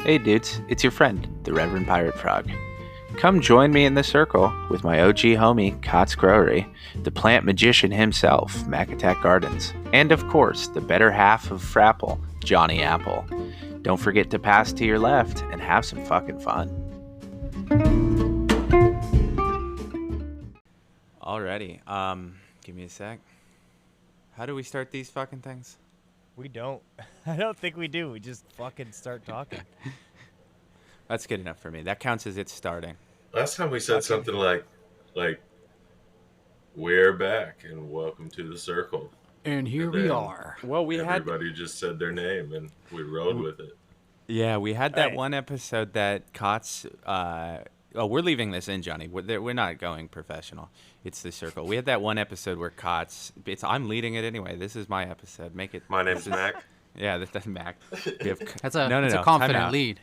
Hey dudes, it's your friend, the Reverend Pirate Frog. Come join me in the circle with my OG homie, Cots Growery, the plant magician himself, Mack Gardens, and of course, the better half of Frapple, Johnny Apple. Don't forget to pass to your left and have some fucking fun. Alrighty, give me a sec. How do we start these fucking things? We don't. I don't think we do. We just fucking start talking. That's good enough for me. That counts as it's starting. Last time we said something like, we're back and welcome to the circle. And here we are. Well, everybody just said their name and we rode with it. Yeah, we had that one episode that Cots. We're leaving this in, Johnny. We're not going professional. It's the circle. We had that one episode where Cots. I'm leading it anyway. This is my episode. Make it. My name's Mack. Yeah, that's Mack. That's a confident lead.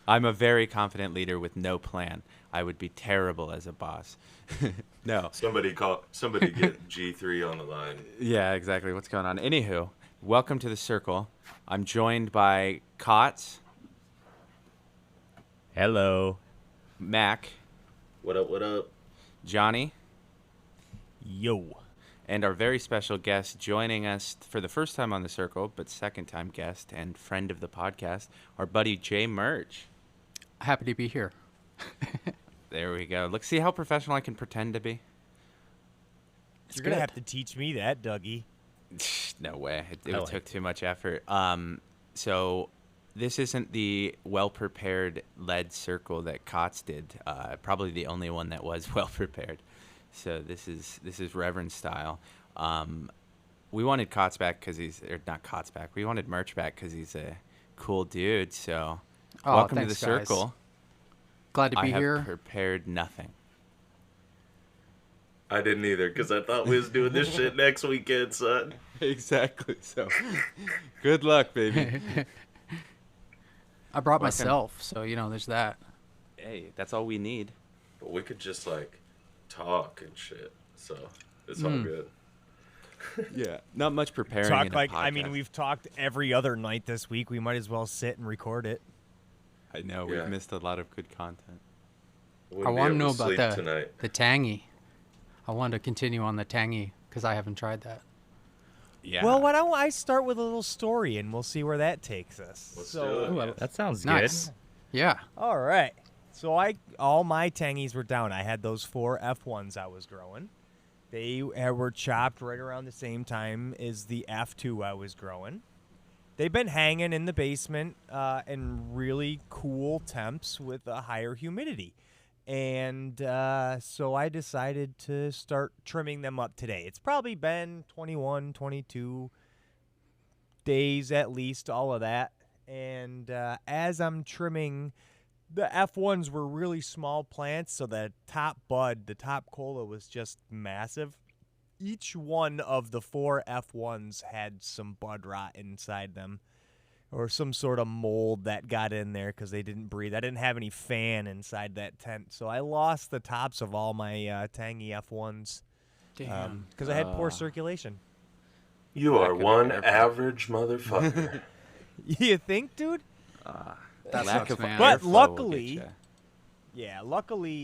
I'm a very confident leader with no plan. I would be terrible as a boss. No. Somebody get G3 on the line. Yeah, exactly. What's going on? Anywho, welcome to the circle. I'm joined by Cots. Hello. Mack. What up, what up? Johnny. Yo. And our very special guest joining us for the first time on the circle, but second time guest and friend of the podcast, our buddy Jay Merch. Happy to be here. There we go. Look, see how professional I can pretend to be? You're going to have to teach me that, Dougie. No way. It took too much effort. So this isn't the well-prepared lead circle that Cots did. Probably the only one that was well-prepared. So this is Reverend style. We wanted Cots back because not Cots back. We wanted Merch back because he's a cool dude. So welcome to the circle. Guys. Glad to be here. I have prepared nothing. I didn't either because I thought we was doing this shit next weekend, son. Exactly. So good luck, baby. I brought myself, so there's that. Hey, that's all we need. But we could just talk and shit, so it's all good. Yeah, not much preparing. We've talked every other night this week. We might as well sit and record it. I know we've missed a lot of good content. I want to know about the tangy. I want to continue on the tangy because I haven't tried that. Yeah. Well, why don't I start with a little story and we'll see where that takes us. Let's do it. That sounds nice. good. Yeah. All right. So all my tangies were down. I had those 4 F1s I was growing. They were chopped right around the same time as the F2 I was growing. They've been hanging in the basement in really cool temps with a higher humidity. And so I decided to start trimming them up today. It's probably been 21, 22 days at least, all of that. And as I'm trimming, the F1s were really small plants, so the top bud, the top cola was just massive. Each one of the 4 F1s had some bud rot inside them or some sort of mold that got in there because they didn't breathe. I didn't have any fan inside that tent, so I lost the tops of all my tangy F1s because I had poor circulation. You are one average motherfucker. You think, dude? That sucks, man. But luckily,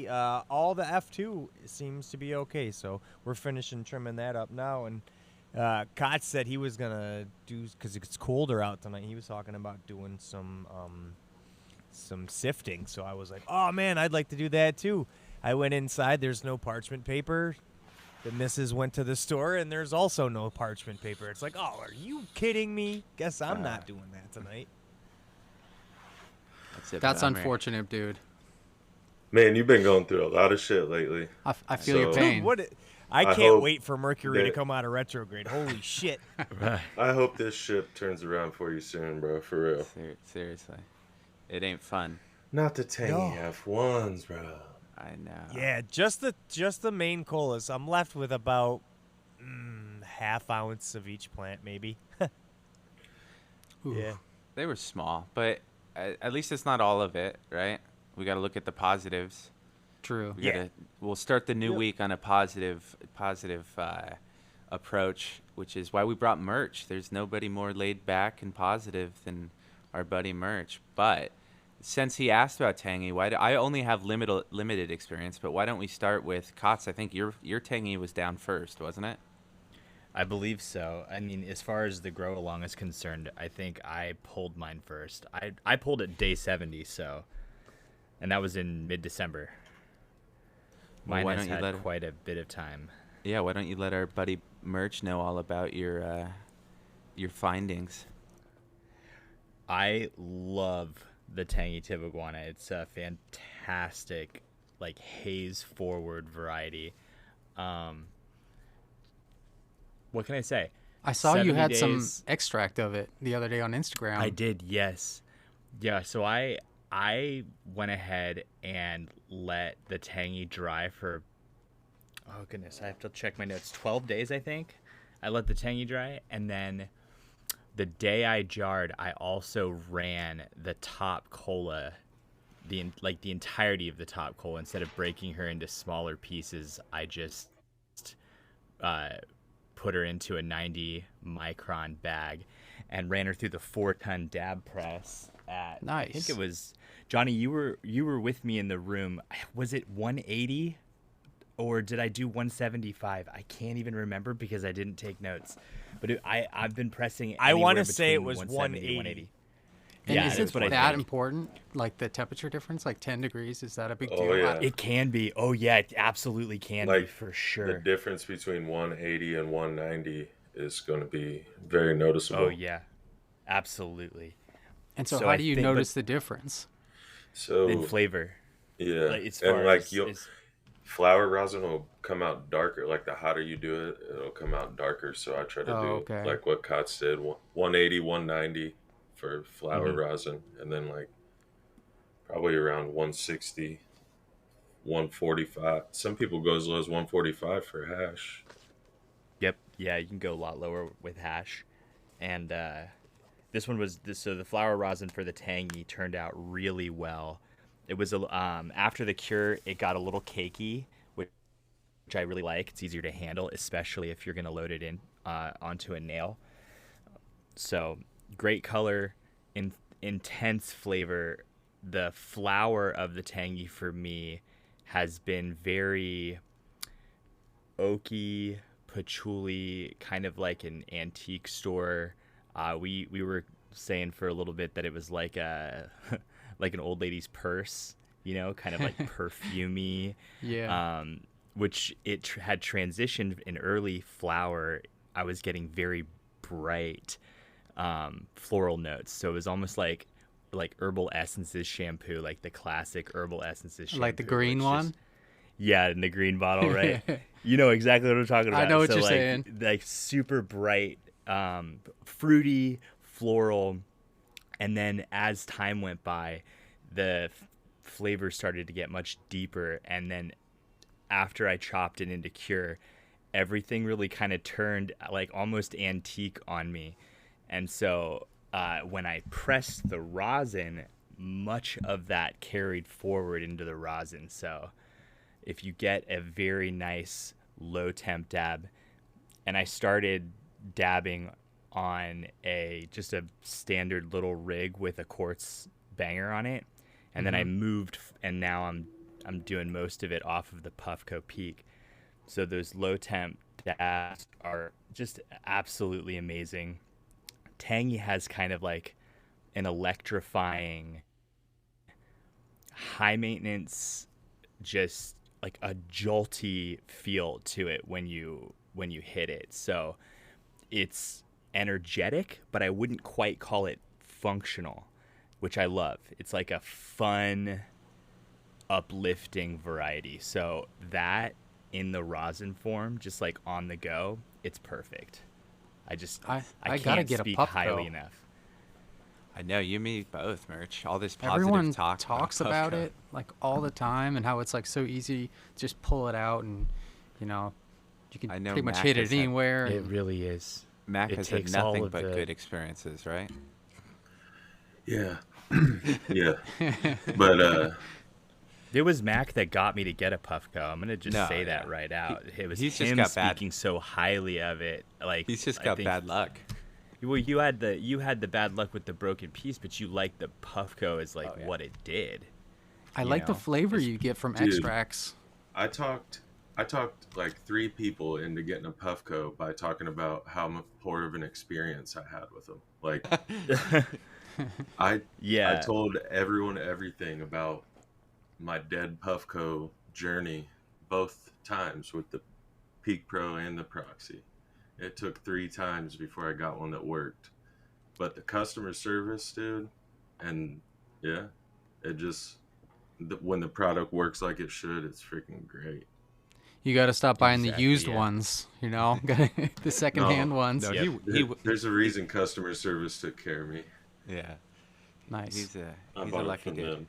all the F2 seems to be okay. So we're finishing trimming that up now. And Cots said he was going to do, because it's colder out tonight, he was talking about doing some sifting. So I was like, oh, man, I'd like to do that too. I went inside. There's no parchment paper. The missus went to the store, and there's also no parchment paper. It's like, oh, are you kidding me? Guess I'm not doing that tonight. That's unfortunate, dude. Man, you've been going through a lot of shit lately. I feel your pain. Dude, I can't wait for Mercury to come out of retrograde. Holy shit. I hope this ship turns around for you soon, bro, for real. Seriously. It ain't fun. Not the tangy F1s, bro. I know. Yeah, just the main colas. I'm left with about half ounce of each plant, maybe. Yeah. They were small, but at least it's not all of it, right? We got to look at the positives. True. We'll start the new week on a positive approach, which is why we brought Merch. There's nobody more laid back and positive than our buddy Merch. But since he asked about tangy, I only have limited experience, but why don't we start with Cots? I think your tangy was down first, wasn't it? I believe so. I mean, as far as the grow along is concerned, I think I pulled mine first. I pulled it day 70, so, and that was in mid-December. Mine has had quite a bit of time. Yeah, why don't you let our buddy Merch know all about your findings? I love the tangy tip iguana. It's a fantastic, like, haze forward variety. What can I say? I saw you had some extract of it the other day on Instagram. I did, yes. Yeah, so I went ahead and let the tangy dry for, oh goodness, I have to check my notes, 12 days, I think. I let the tangy dry, and then the day I jarred, I also ran the top cola, the entirety of the top cola. Instead of breaking her into smaller pieces, I just put her into a 90 micron bag and ran her through the 4-ton dab press at, nice. I think it was, Johnny, you were with me in the room. Was it 180 or did I do 175? I can't even remember because I didn't take notes. But I've been pressing. I want to say it was 180. And yeah, is it that important? Like the temperature difference, like 10 degrees, is that a big deal? Yeah. It can be. Oh yeah, it absolutely can be for sure. The difference between 180 and 190 is going to be very noticeable. Oh yeah, absolutely. And so how do you notice the difference? So in flavor. Yeah, and flower rosin will come out darker. Like the hotter you do it, it'll come out darker. So I try to do like what Cots did, 180, 190 for flower rosin, and then like probably around 160, 145. Some people go as low as 145 for hash. Yep. Yeah, you can go a lot lower with hash. And this one was so the flower rosin for the tangy turned out really well. It was after the cure, it got a little cakey, which I really like. It's easier to handle, especially if you're going to load it in onto a nail. So great color, intense flavor. The flower of the tangy for me has been very oaky, patchouli, kind of like an antique store. We were saying for a little bit that it was like a like an old lady's purse, you know, kind of like perfumey. Yeah. Which it had transitioned in early flower. I was getting very bright floral notes, so it was almost like Herbal Essences shampoo, like the classic Herbal Essences shampoo, like the green one. Yeah, in the green bottle, right? You know exactly what I'm talking about. I know what you're like, saying. Like super bright, fruity, floral, and then as time went by, the flavor started to get much deeper, and then after I chopped it into cure, everything really kind of turned like almost antique on me. And so when I pressed the rosin, much of that carried forward into the rosin. So if you get a very nice low temp dab, and I started dabbing on just a standard little rig with a quartz banger on it, and then I moved, and now I'm doing most of it off of the Puffco Peak. So those low temp dabs are just absolutely amazing. Tangy has kind of like an electrifying, high maintenance, just like a jolty feel to it when you hit it. So it's energetic, but I wouldn't quite call it functional, which I love. It's like a fun, uplifting variety. So that in the rosin form, just like on the go, it's perfect. I gotta can't get speak a highly Puffco. enough. I know you, me both, Merch. All this positive Everyone talk talks about Puffco. it like all the time, and how it's like so easy. Just pull it out, and you can I know pretty much Mack hit has it had- anywhere. It really is. Mack It has had takes all nothing of but the- good experiences, right? Yeah. Yeah. But It was Mack that got me to get a Puffco. I'm gonna just No, say yeah. that right out. It was He's just him got bad- speaking so highly of it. Like He's just I got think- bad luck. Well, you had the bad luck with the broken piece, but you liked the Puffco as what it did. I like the flavor you get from extracts. I talked like 3 people into getting a Puffco by talking about how poor of an experience I had with them. Like, I told everyone everything about my dead Puffco journey both times with the Peak Pro and the Proxy. It took 3 times before I got one that worked. But the customer service, dude, and it just, when the product works like it should, it's freaking great. You got to stop buying the used ones, the secondhand ones. No, there's a reason customer service took care of me. Yeah. Nice. He's a lucky dude.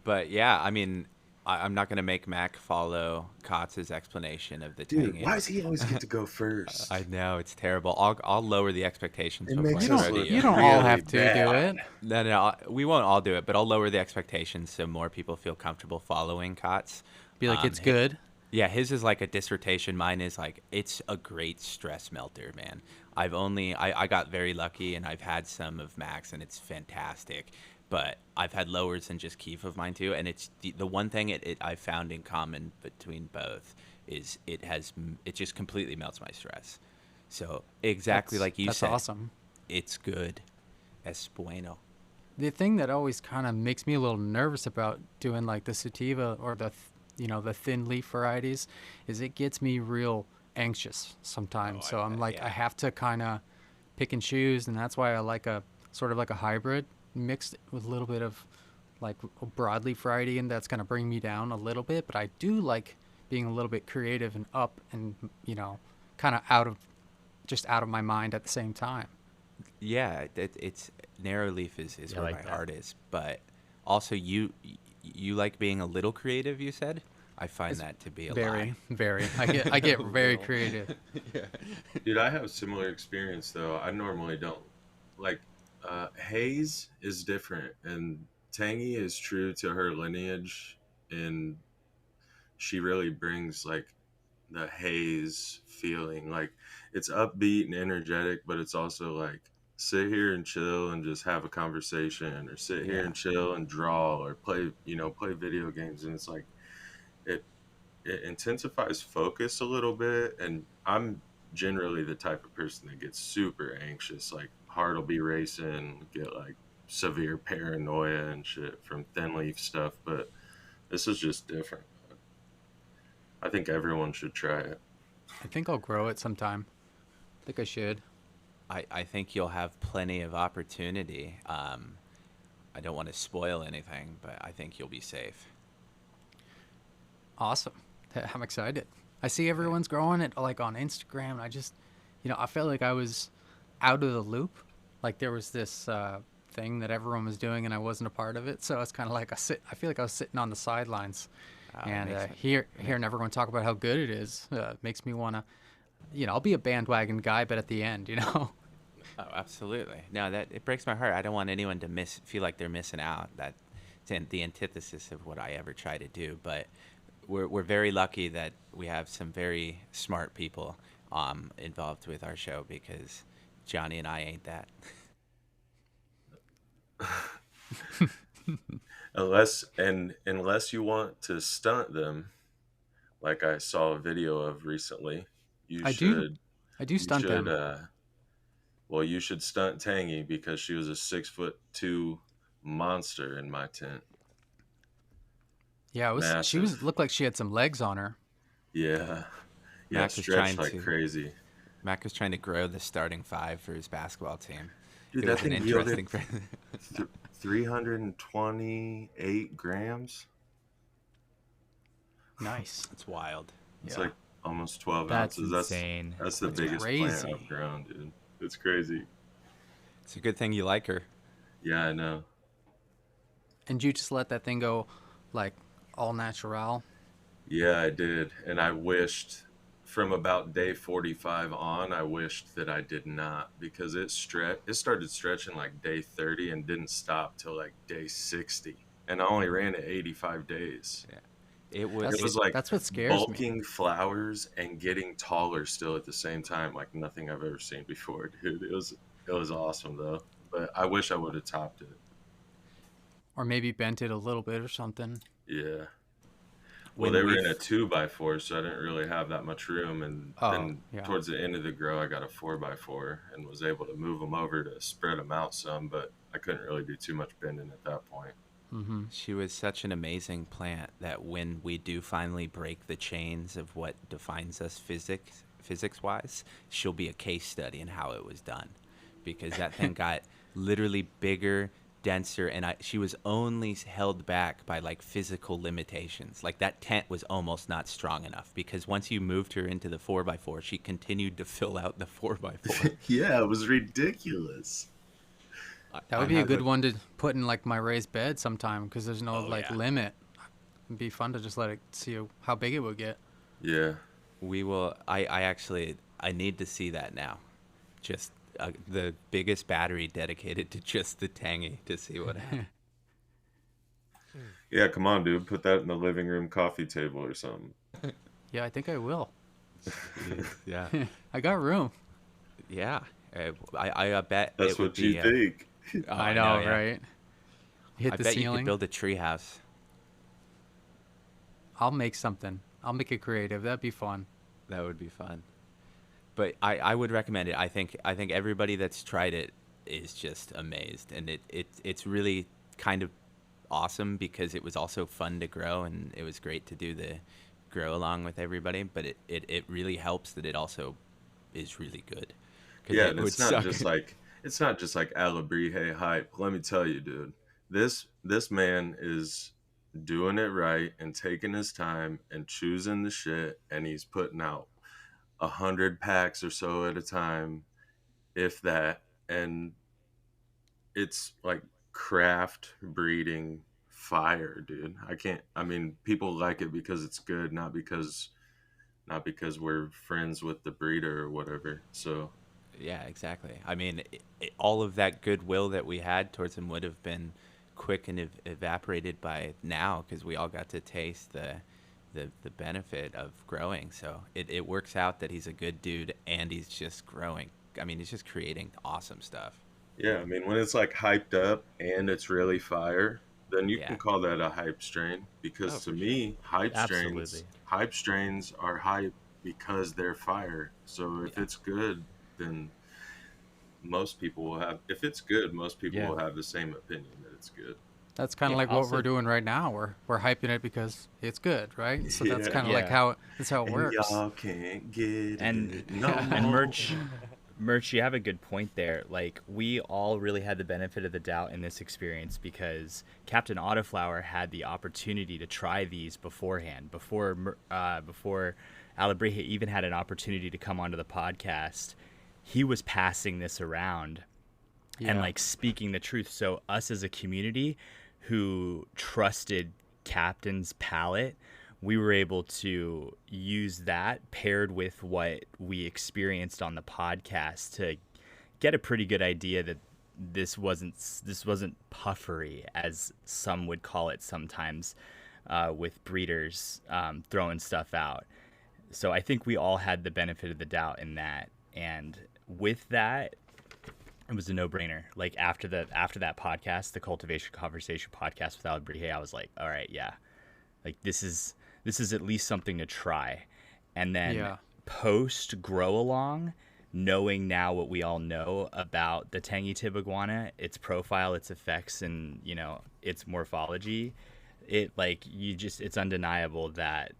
But yeah, I mean, I'm not going to make Mack follow Cots' explanation of the tangy. Dude, why does he always get to go first? I know, it's terrible. I'll lower the expectations. You don't all have to do it. No, we won't all do it, but I'll lower the expectations so more people feel comfortable following Cots. Be like, it's good. Yeah, his is like a dissertation. Mine is like, it's a great stress melter, man. I got very lucky, and I've had some of Mack's, and it's fantastic. But I've had lowers than just Keef of mine too, and it's the one thing I found in common between both is it just completely melts my stress. So exactly like you said, that's awesome. It's good. Es bueno. The thing that always kind of makes me a little nervous about doing like the sativa or the thin leaf varieties is it gets me real anxious sometimes. So I'm like, I have to kind of pick and choose, and that's why I like a sort of like a hybrid mixed with a little bit of like a broadleaf variety, and that's going to bring me down a little bit. But I do like being a little bit creative and up and kind of out of my mind at the same time. Yeah, it's narrow leaf is where like my heart is, but also you like being a little creative, you said. I find that to be a very I get very creative. Yeah. Dude, I have a similar experience though. I normally don't like haze is different, and tangy is true to her lineage, and she really brings like the haze feeling. Like, it's upbeat and energetic, but it's also like sit here and chill and just have a conversation, or sit here and chill and draw, or play video games. And it's like it intensifies focus a little bit. And I'm generally the type of person that gets super anxious, like heart will be racing, get like severe paranoia and shit from thin leaf stuff. But this is just different. I think everyone should try it. I think I'll grow it sometime. I think I should. I think you'll have plenty of opportunity. I don't want to spoil anything, but I think you'll be safe. Awesome. I'm excited. I see everyone's growing it like on Instagram, and I just, I felt like I was out of the loop. Like there was this thing that everyone was doing, and I wasn't a part of it. So it's kind of like I feel like I was sitting on the sidelines. And hearing everyone talk about how good it is makes me want to, I'll be a bandwagon guy, but at the end, Oh, absolutely. No, it breaks my heart. I don't want anyone to feel like they're missing out. That's the antithesis of what I ever try to do. But we're very lucky that we have some very smart people involved with our show, because Johnny and I ain't that. Unless you want to stunt them, like I saw a video of recently, I do stunt them. Well, you should stunt Tangy, because she was a 6'2" monster in my tent. Yeah, she looked like she had some legs on her. Yeah, Mack stretched like crazy. Mack was trying to grow the starting 5 for his basketball team. Dude, that thing yielded 328 grams. Nice. It's wild. It's like almost 12 That's ounces. Insane. That's the biggest plant I've grown, dude. It's crazy. It's a good thing you like her. Yeah, I know. And you just let that thing go, like, all natural? Yeah, I did. And I wished, from about day 45 on, I wished that I did not, because it started stretching like day 30 and didn't stop till like day 60. And I only ran it 85 days. Yeah. It was like that's what scares bulking me. Flowers and getting taller still at the same time, like nothing I've ever seen before, dude. It was awesome though, but I wish I would have topped it, or maybe bent it a little bit or something. Yeah. Well, they were in a 2x4, so I didn't really have that much room, and then towards the end of the grow, I got a 4x4 and was able to move them over to spread them out some, but I couldn't really do too much bending at that point. Mm-hmm. She was such an amazing plant that when we do finally break the chains of what defines us physics-wise, she'll be a case study in how it was done, because that thing got literally bigger, denser, and she was only held back by like physical limitations. Like that tent was almost not strong enough, because once you moved her into the 4x4, she continued to fill out the 4x4. Yeah, it was ridiculous. That would be a good one to put in like my raised bed sometime, because there's no limit. It'd be fun to just let it see how big it would get. Yeah, we will. I need to see that now. Just the biggest battery dedicated to just the tangy to see what happens. Yeah, come on, dude. Put that in the living room coffee table or something. Yeah, I think I will. Yeah, I got room. Yeah, I bet that's what you think. I know, right? Hit the bet ceiling. You could build a treehouse. I'll make something. I'll make it creative. That'd be fun. That would be fun. But I would recommend it. I think everybody that's tried it is just amazed, and it's really kind of awesome because it was also fun to grow, and it was great to do the grow along with everybody. But it really helps that it also is really good. Yeah, and it's not just like Alebrije hype. Let me tell you, dude, this man is doing it right and taking his time and choosing the shit, and he's putting out 100 packs or so at a time, if that, and it's like craft breeding fire, dude. I mean, people like it because it's good, not because we're friends with the breeder or whatever. So yeah, exactly. I mean, all of that goodwill that we had towards him would have been quick and evaporated by now, because we all got to taste the benefit of growing. So it works out that he's a good dude and he's just growing. I mean, he's just creating awesome stuff. Yeah, I mean, when it's like hyped up and it's really fire, then you can call that a hype strain, because to me, hype strains are hype because they're fire. So if it's good, then most people will have. If it's good, most people will have the same opinion that it's good. That's kind of like what we're doing right now. We're hyping it because it's good, right? So that's kind of like how it works. Y'all can't get it. No. And merch, you have a good point there. Like, we all really had the benefit of the doubt in this experience because Captain Autoflower had the opportunity to try these beforehand, before Alebrije even had an opportunity to come onto the podcast. He was passing this around and like speaking the truth. So us as a community who trusted Captain's palate, we were able to use that paired with what we experienced on the podcast to get a pretty good idea that this wasn't puffery, as some would call it sometimes, with breeders throwing stuff out. So I think we all had the benefit of the doubt in that, and with that, it was a no-brainer. Like after that podcast, the Cultivation Conversation podcast with Alebrije, I was like, all right, yeah, like this is at least something to try. And then post grow along, knowing now what we all know about the tangy tib iguana, its profile, its effects, and its morphology, it's undeniable that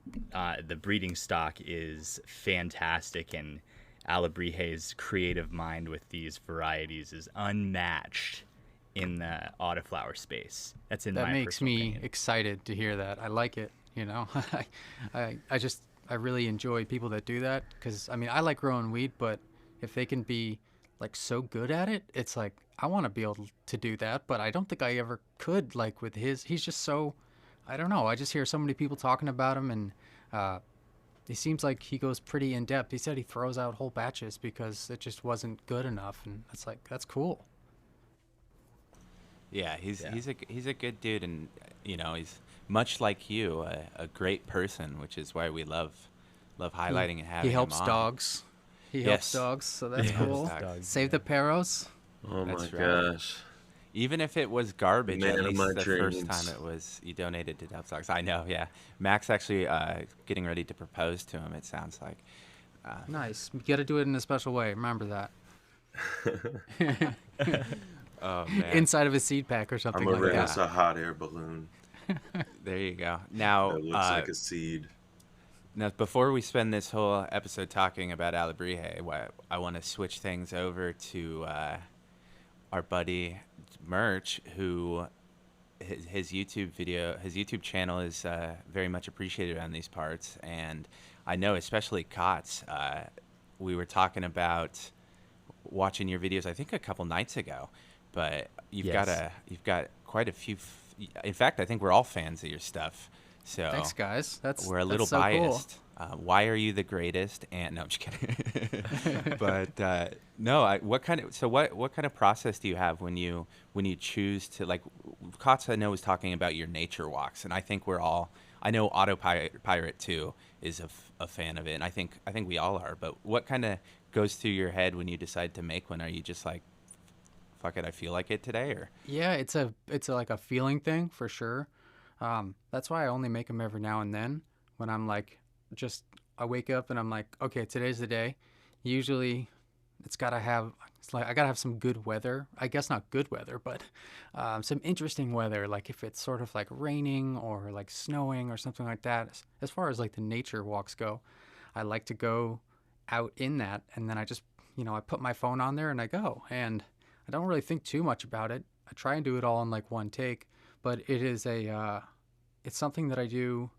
the breeding stock is fantastic, and Alebrije's creative mind with these varieties is unmatched in the autoflower space. That makes me excited to hear that. I like it. I really enjoy people that do that, because I mean, I like growing weed, but if they can be like so good at it, it's like I want to be able to do that, but I don't think I ever could. Like with he's just so, I don't know. I just hear so many people talking about him, and he seems like he goes pretty in depth. He said he throws out whole batches because it just wasn't good enough, and it's like, that's cool. Yeah, he's a good dude, and he's much like you, a great person, which is why we love highlighting and having he helps him on. dogs. He helps dogs, so that's cool. Save the Paros. Oh my gosh. Even if it was garbage, at least the first time it was, you donated to Dubs Dogs. I know, yeah. Mack's actually getting ready to propose to him, it sounds like. Nice. You got to do it in a special way. Remember that. Oh, man. Inside of a seed pack or something like that. It's a hot air balloon. There you go. Now, it looks like a seed. Now, before we spend this whole episode talking about Alebrije, I want to switch things over to our buddy Merch, who his YouTube channel is very much appreciated on these parts, and I know especially Cots. We were talking about watching your videos, I think a couple nights ago, but you've got quite a few. In fact, I think we're all fans of your stuff. So thanks, guys. We're a little so biased. Cool. Why are you the greatest? And no, I'm just kidding. But no, what kind of process do you have when you choose to, like, Cots I know was talking about your nature walks, and I think I know Autopirate too is a fan of it, and I think we all are. But what kind of goes through your head when you decide to make one? Are you just like, fuck it, I feel like it today, or? Yeah, it's like a feeling thing for sure. That's why I only make them every now and then when I'm like, I wake up and I'm like, okay, today's the day. Usually I gotta have some good weather. I guess not good weather, but some interesting weather. Like if it's sort of like raining or like snowing or something like that. As far as like the nature walks go, I like to go out in that, and then I just, I put my phone on there and I go, and I don't really think too much about it. I try and do it all in like one take, but it is it's something that I do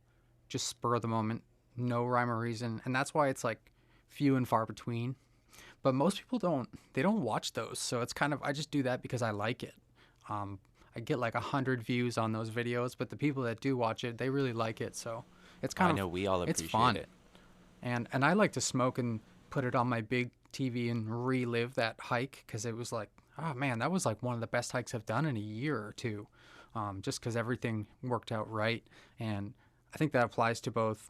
just spur of the moment, no rhyme or reason, and that's why it's like few and far between. But most people don't watch those, so it's kind of, I just do that because I like it. I get like 100 views on those videos, but the people that do watch it, they really like it, so it's kind of, I know we all appreciate it's fun. It. And I like to smoke and put it on my big TV and relive that hike, because it was like, oh man, that was like one of the best hikes I've done in a year or two, just because everything worked out right. And I think that applies to both,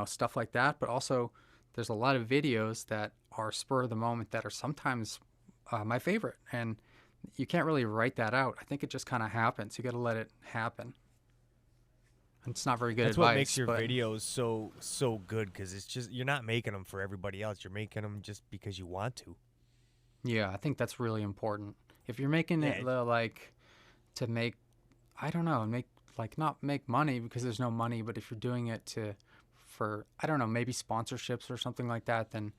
stuff like that, but also there's a lot of videos that are spur of the moment that are sometimes my favorite, and you can't really write that out. I think it just kind of happens. You got to let it happen. It's not very good advice. That's what makes your videos so good, because it's just, you're not making them for everybody else. You're making them just because you want to. Yeah, I think that's really important. If you're making it like to make, I don't know, not make money because there's no money, but if you're doing it for, I don't know, maybe sponsorships or something like that, then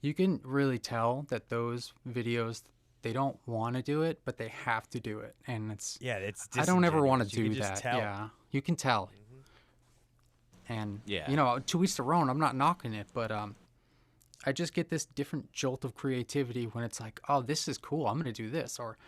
you can really tell that those videos, they don't want to do it, but they have to do it. And it's I don't ever want to do that. Tell. Yeah, you can tell. And to each their own. I'm not knocking it, but I just get this different jolt of creativity when it's like, oh, this is cool, I'm gonna do this, or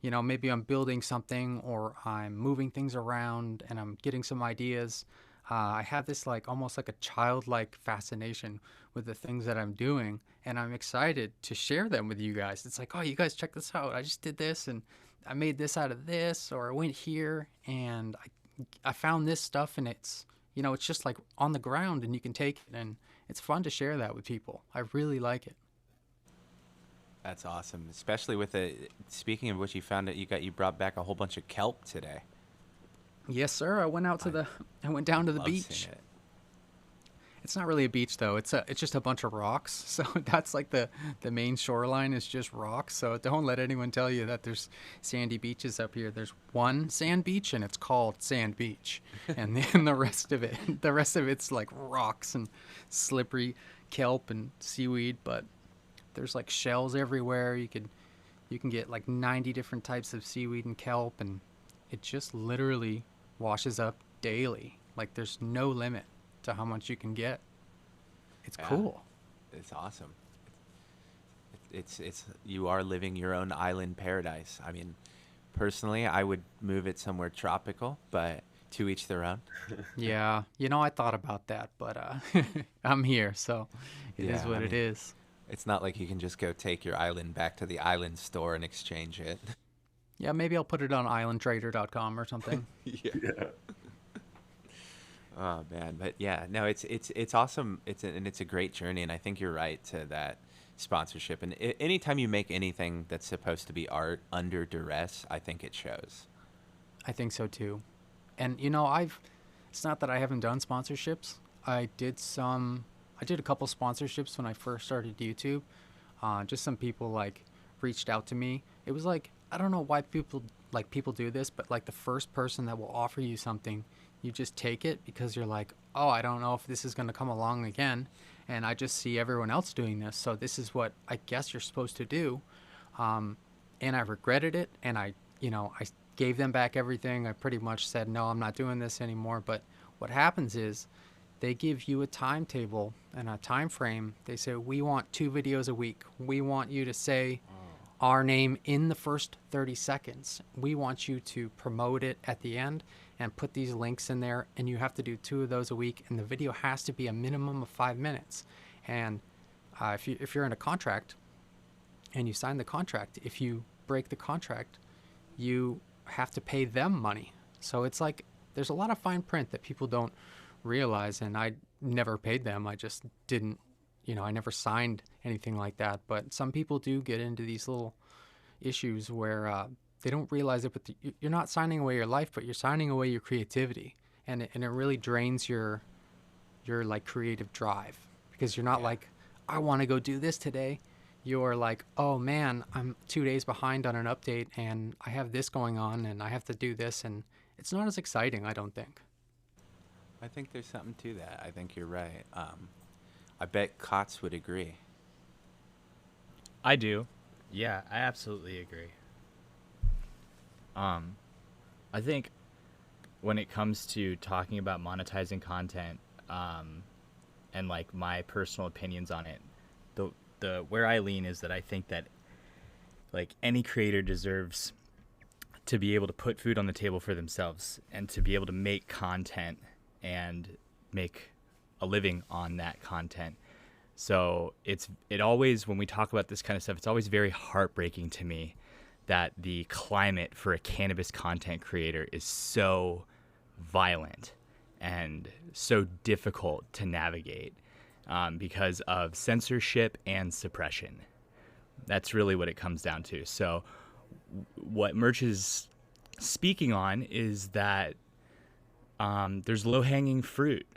maybe I'm building something, or I'm moving things around and I'm getting some ideas. I have this like almost like a childlike fascination with the things that I'm doing, and I'm excited to share them with you guys. It's like, oh, you guys check this out. I just did this, and I made this out of this, or I went here and I found this stuff, and it's, it's just like on the ground and you can take it, and it's fun to share that with people. I really like it. That's awesome, especially with speaking of which, you found that you brought back a whole bunch of kelp today. Yes, sir. I went down to the beach. It's not really a beach though. It's just a bunch of rocks. So that's like the main shoreline is just rocks. So don't let anyone tell you that there's sandy beaches up here. There's one sand beach, and it's called Sand Beach. And then the rest of it's like rocks and slippery kelp and seaweed, but there's like shells everywhere. You can get like 90 different types of seaweed and kelp, and it just literally washes up daily. Like there's no limit to how much you can get. It's cool. It's awesome. It's you are living your own island paradise. I mean, personally, I would move it somewhere tropical, but to each their own. Yeah, I thought about that, but I'm here, so it is what it is. It's not like you can just go take your island back to the island store and exchange it. Yeah, maybe I'll put it on islandtrader.com or something. Yeah. Oh man, but yeah, no, it's awesome. It's a great journey, and I think you're right to that sponsorship. And anytime you make anything that's supposed to be art under duress, I think it shows. I think so too. And it's not that I haven't done sponsorships. I did a couple sponsorships when I first started YouTube. Just some people like reached out to me. It was like, I don't know why people do this, but like the first person that will offer you something, you just take it because you're like, oh, I don't know if this is going to come along again. And I just see everyone else doing this. So this is what I guess you're supposed to do. And I regretted it. And I gave them back everything. I pretty much said, no, I'm not doing this anymore. But what happens is they give you a timetable and a time frame. They say, we want 2 videos a week. We want you to say our name in the first 30 seconds. We want you to promote it at the end and put these links in there, and you have to do 2 of those a week, and the video has to be a minimum of 5 minutes. And if you're in a contract and you sign the contract, if you break the contract, you have to pay them money. So it's like there's a lot of fine print that people don't realize, and I never paid them. I just didn't, I never signed anything like that. But some people do get into these little issues where they don't realize it, but you're not signing away your life, but you're signing away your creativity, and it really drains your like creative drive, because you're not like, I want to go do this today. You're like, oh man, I'm 2 days behind on an update, and I have this going on, and I have to do this, and it's not as exciting, I don't think. I think there's something to that. I think you're right. I bet Cots would agree. I do. Yeah, I absolutely agree. I think when it comes to talking about monetizing content, and like my personal opinions on it, the where I lean is that I think that like any creator deserves to be able to put food on the table for themselves and to be able to make content and make a living on that content. So it always, when we talk about this kind of stuff, it's always very heartbreaking to me that the climate for a cannabis content creator is so violent and so difficult to navigate because of censorship and suppression. That's really what it comes down to. So what Merch is speaking on is that there's low-hanging fruit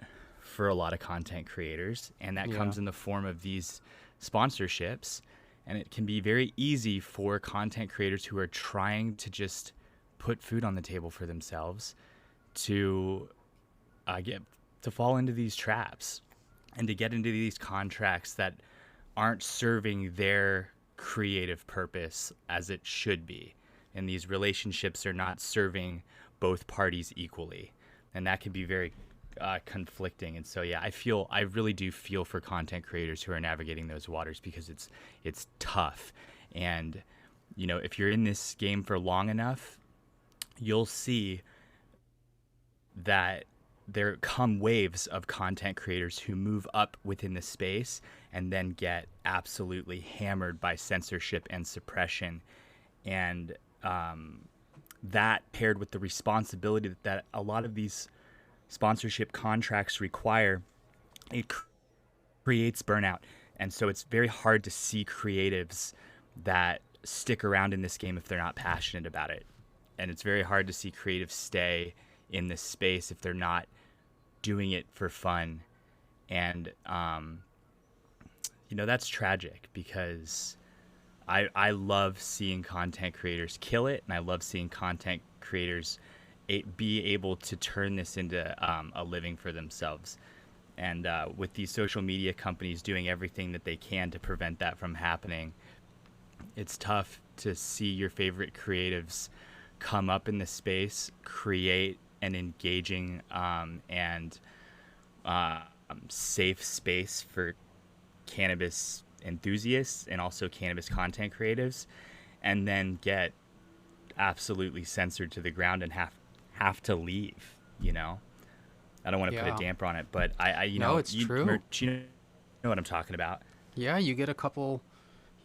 for a lot of content creators, and that comes in the form of these sponsorships. And it can be very easy for content creators who are trying to just put food on the table for themselves to fall into these traps and to get into these contracts that aren't serving their creative purpose as it should be. And these relationships are not serving both parties equally. And that can be very conflicting. And so, yeah, I really do feel for content creators who are navigating those waters, because it's tough. And, if you're in this game for long enough, you'll see that there come waves of content creators who move up within the space and then get absolutely hammered by censorship and suppression. And that paired with the responsibility that a lot of these sponsorship contracts require, it creates burnout. And so it's very hard to see creatives that stick around in this game if they're not passionate about it. And it's very hard to see creatives stay in this space if they're not doing it for fun. And, that's tragic, because I love seeing content creators kill it, and I love seeing content creators be able to turn this into a living for themselves. And with these social media companies doing everything that they can to prevent that from happening, it's tough to see your favorite creatives come up in the space, create an engaging and safe space for cannabis enthusiasts and also cannabis content creatives, and then get absolutely censored to the ground and have to leave. I don't want to put a damper on it, but no, it's true. Merch, you know what I'm talking about. Yeah, you get a couple,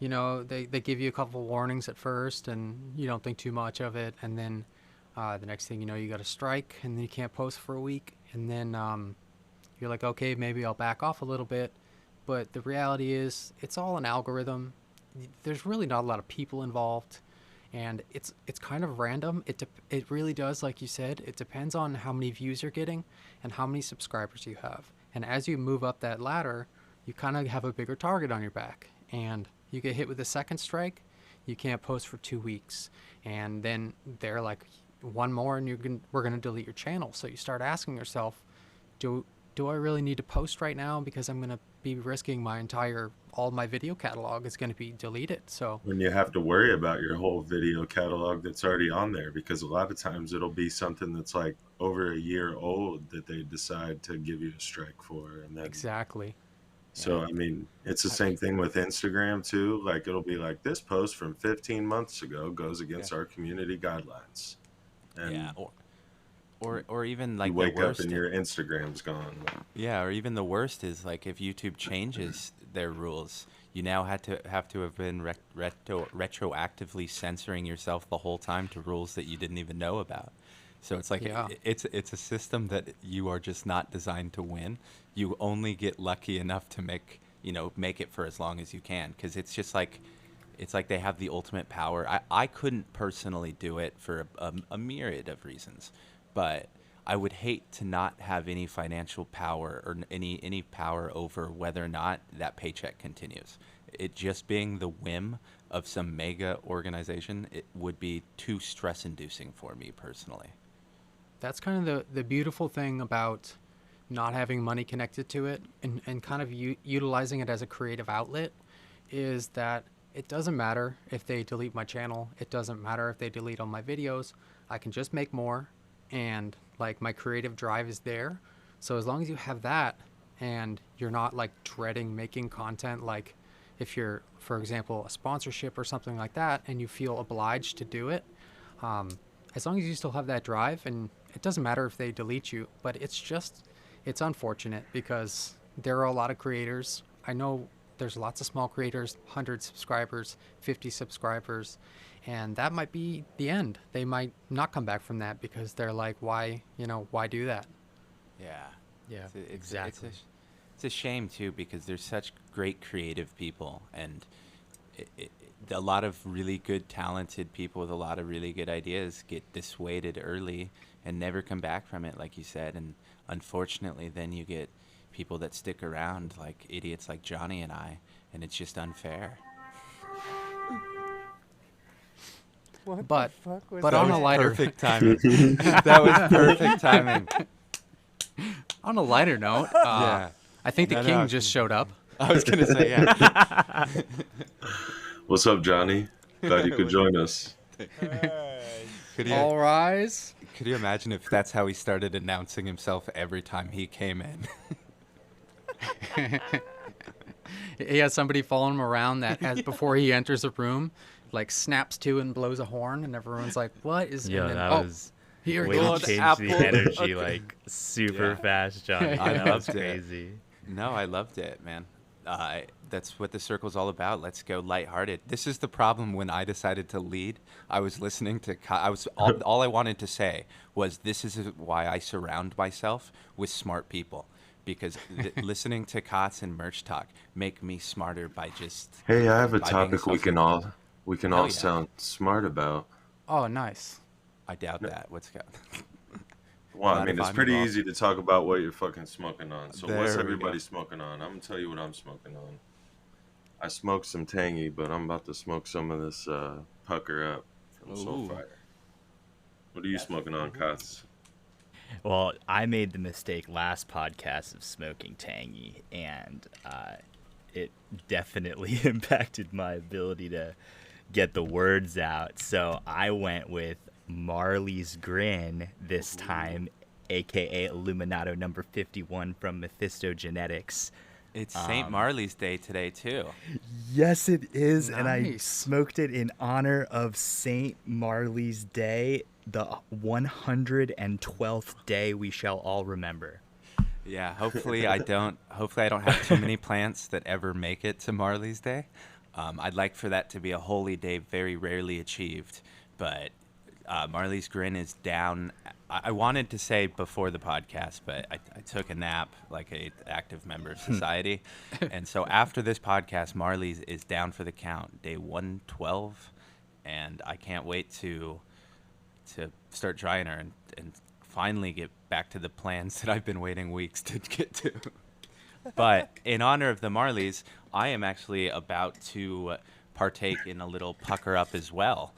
they give you a couple warnings at first, and you don't think too much of it, and then the next thing you know, you got a strike, and then you can't post for a week, and then you're like, okay, maybe I'll back off a little bit. But the reality is, it's all an algorithm. There's really not a lot of people involved, and it's kind of random. It really does, like you said, it depends on how many views you're getting and how many subscribers you have. And as you move up that ladder, you kind of have a bigger target on your back, and you get hit with a second strike, you can't post for 2 weeks, and then they're like, one more and we're going to delete your channel. So you start asking yourself, do I really need to post right now, because I'm going to be risking all my video catalog is going to be deleted. So when you have to worry about your whole video catalog that's already on there, because a lot of times it'll be something that's like over a year old that they decide to give you a strike for. And then, exactly. So, I mean, it's the same thing with Instagram too. Like, it'll be like, this post from 15 months ago goes against our community guidelines. And or even like you wake the worst up and your Instagram's gone. Yeah, or even the worst is like if YouTube changes their rules, you now have to have been retroactively censoring yourself the whole time to rules that you didn't even know about. So it's like it's a system that you are just not designed to win. You only get lucky enough to make it for as long as you can, because it's just like they have the ultimate power. I couldn't personally do it for a myriad of reasons, but I would hate to not have any financial power or any power over whether or not that paycheck continues. It just being the whim of some mega organization, it would be too stress-inducing for me personally. That's kind of the beautiful thing about not having money connected to it and kind of utilizing it as a creative outlet, is that it doesn't matter if they delete my channel. It doesn't matter if they delete all my videos. I can just make more, and like my creative drive is there. So as long as you have that and you're not like dreading making content, like if you're, for example, a sponsorship or something like that and you feel obliged to do it, as long as you still have that drive, and it doesn't matter if they delete you, but it's unfortunate because there are a lot of creators. I know there's lots of small creators, 100 subscribers, 50 subscribers, and that might be the end. They might not come back from that because they're like, why do that? Yeah, exactly. It's a shame too, because there's such great creative people, and a lot of really good, talented people with a lot of really good ideas get dissuaded early and never come back from it, like you said. And unfortunately, then you get people that stick around, like idiots like Johnny and I, and it's just unfair. But on a lighter, perfect timing. That was perfect timing. On a lighter note, I think the king just showed up. I was gonna say, yeah. What's up, Johnny? Glad you could join us. All rise. Could you imagine if that's how he started announcing himself every time he came in? He has somebody following him around that before he enters a room, like snaps to and blows a horn, and everyone's like, "What is?" Yeah, that was here. Way to change the energy like super fast, Johnny. I loved it. No, I loved it, man. That's what the circle's all about. Let's go lighthearted. This is the problem when I decided to lead. I was listening to. All I wanted to say was, this is why I surround myself with smart people. Because listening to Cots and Merch Talk make me smarter by just. Hey, I have a topic we can all sound smart about. Oh, nice. I doubt that. What's going? Well, I mean, it's pretty easy to talk about what you're fucking smoking on. So what's everybody smoking on? I'm gonna tell you what I'm smoking on. I smoked some Tangy, but I'm about to smoke some of this Pucker Up from Soulfire. What are you smoking on, Cots? Well, I made the mistake last podcast of smoking Tangy, and it definitely impacted my ability to get the words out. So I went with Marley's Grin this time, aka Illuminato number 51 from Mephisto Genetics. It's St. Marley's Day today too. Yes, it is. Nice. And I smoked it in honor of St. Marley's Day, the 112th day we shall all remember. Yeah, hopefully I don't have too many plants that ever make it to Marley's Day. I'd like for that to be a holy day, very rarely achieved, but Marley's Grin is down I wanted to say before the podcast, but I took a nap like a active member of society. And so after this podcast, Marley's is down for the count, day 112. And I can't wait to start trying her and finally get back to the plans that I've been waiting weeks to get to. But in honor of the Marleys, I am actually about to partake in a little pucker up as well.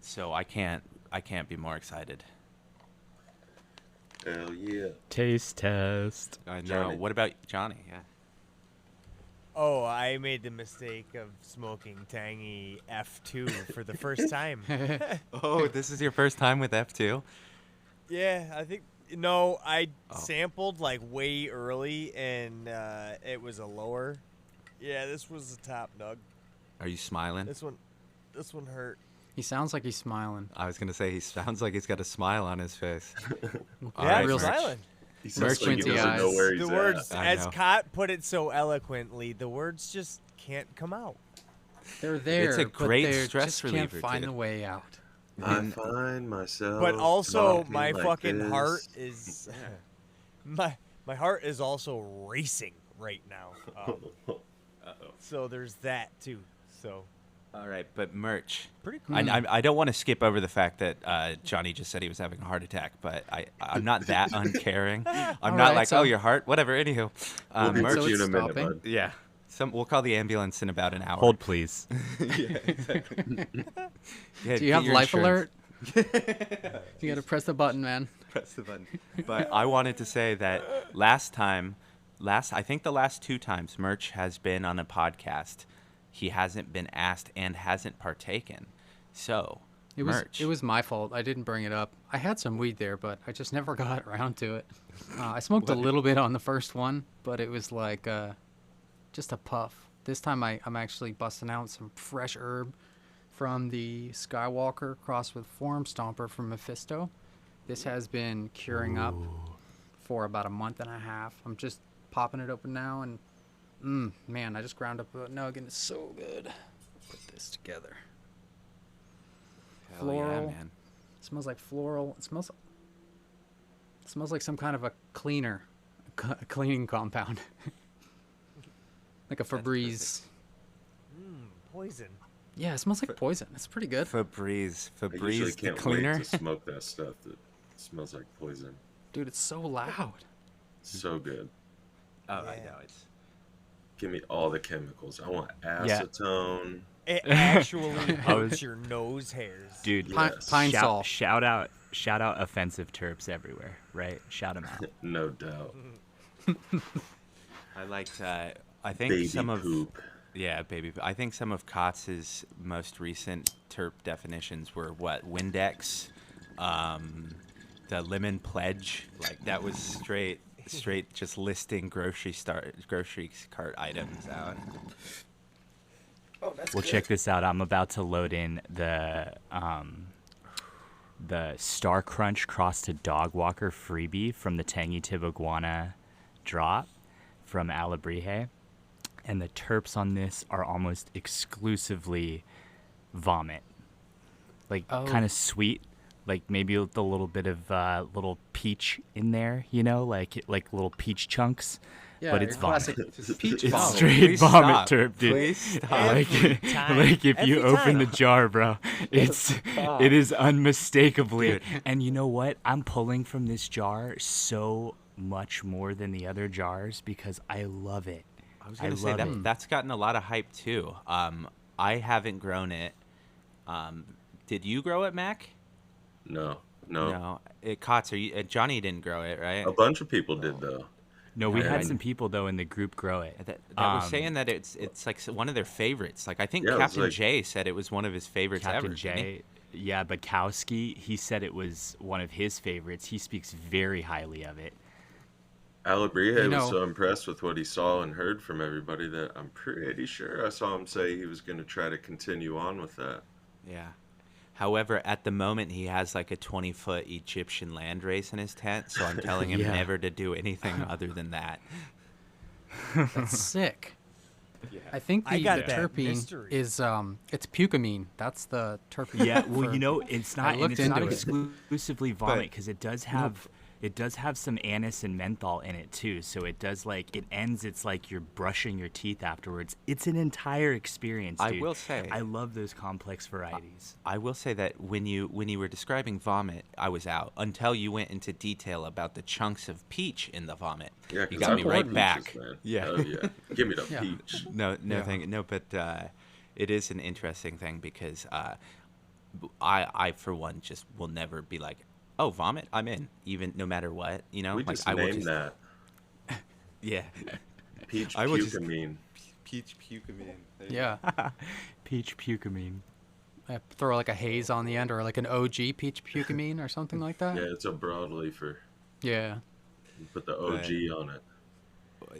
So I can't be more excited. Hell yeah. Taste test. I know. Johnny. What about Johnny? Yeah. Oh, I made the mistake of smoking tangy F2 for the first time. Oh, this is your first time with F2? Yeah, I think. No, I sampled like way early, and it was a lower. Yeah, this was the top, Doug. Are you smiling? This one hurt. He sounds like he's smiling. I was gonna say he sounds like he's got a smile on his face. Yeah, real smiling. He sounds like he Merchant doesn't know eyes. where he's The words, at. I as know. Cott put it so eloquently, the words just can't come out. They're there, It's a great but they stress just reliever, can't find too. the way out. I find myself. But also, talking my like fucking this. heart is my heart is also racing right now. So there's that too. So All right, but merch. pretty cool. I don't want to skip over the fact that Johnny just said he was having a heart attack, but I'm not that uncaring. I'm All not right, like, so- oh, your heart, whatever. Anywho, We'll get merch. to you in a it's minute, stopping? bud. Yeah, we'll call the ambulance in about an hour. Hold, please. Yeah, exactly. Yeah, Do you get have your life insurance. alert? You gotta press the button, man. Press the button. But I wanted to say that I think the last 2 times Merch has been on a podcast, he hasn't been asked and hasn't partaken. So, Merch. It was my fault. I didn't bring it up. I had some weed there, but I just never got around to it. I smoked a little bit on the first one, but it was like just a puff. This time I'm actually busting out some fresh herb from the Skywalker crossed with Form Stomper from Mephisto. This has been curing up for about a month and a half. I'm just popping it open now, and man, I just ground up a nug, and it's so good. Put this together. Hell Floral. yeah, man. It smells like floral. It smells like some kind of a cleaner, a cleaning compound, like a Febreze. Poison. Yeah, it smells like poison. It's pretty good. Febreze I usually the can't cleaner. wait to smoke that stuff that smells like poison. Dude, it's so loud. So good. Oh, I Yeah. know it's. Give me all the chemicals. I want acetone. It actually hurts your nose hairs. Dude, Yes. Pine Sol. shout out offensive terps everywhere, right? Shout them out. No doubt. I liked. I think Baby some of. poop. Yeah, baby. I think some of Cots's most recent terp definitions were what Windex, the lemon pledge. Like that was straight just listing grocery cart items out. Well, check this out. I'm about to load in the Star Crunch Cross to Dog Walker freebie from the Tangy Tib Iguana drop from Alabrije. And the terps on this are almost exclusively vomit. Like, kind of sweet. Like, maybe with a little bit of little peach in there, you know? Like little peach chunks. Yeah, but it's your vomit. classic peach It's vomit. straight Please vomit stop. terp, dude. Please stop. Every time. Like if you Every open time. the jar, bro, it is unmistakably. And you know what? I'm pulling from this jar so much more than the other jars because I love it. I was gonna say love that it. that's gotten a lot of hype too. I haven't grown it. Did you grow it, Mack? No. No. Cots, Johnny didn't grow it, right? A bunch of people did though. No, we Yeah, had I- some people though in the group grow it. That were saying that it's like one of their favorites. Like I think Yeah, it was Captain like- Jay said it was one of his favorites Captain ever. didn't he? Jay, yeah, Bukowski, he said it was one of his favorites. He speaks very highly of it. Alabrije You know- was so impressed with what he saw and heard from everybody that I'm pretty sure I saw him say he was going to try to continue on with that. Yeah. However, at the moment, he has like a 20-foot Egyptian landrace in his tent, so I'm telling him Yeah. never to do anything other than that. That's sick. I think the terpene is it's pucamine. That's the terpene. Yeah, well, it's not exclusively vomit because it does have some anise and menthol in it too. So it does it's like you're brushing your teeth afterwards. It's an entire experience, dude. I will say, I love those complex varieties. I will say that when you were describing vomit, I was out until you went into detail about the chunks of peach in the vomit. Yeah, you got me right back. Peaches, yeah. Oh, yeah. Give me the peach. But it is an interesting thing because I for one just will never be like, oh, vomit, I'm in, even no matter what, We just named that. Yeah. Peach pucamine. Peach pucamine. Yeah. Peach pucamine. I throw like a haze on the end or like an OG peach pucamine or something like that. Yeah, it's a broadleafer. Yeah. You put the OG on it.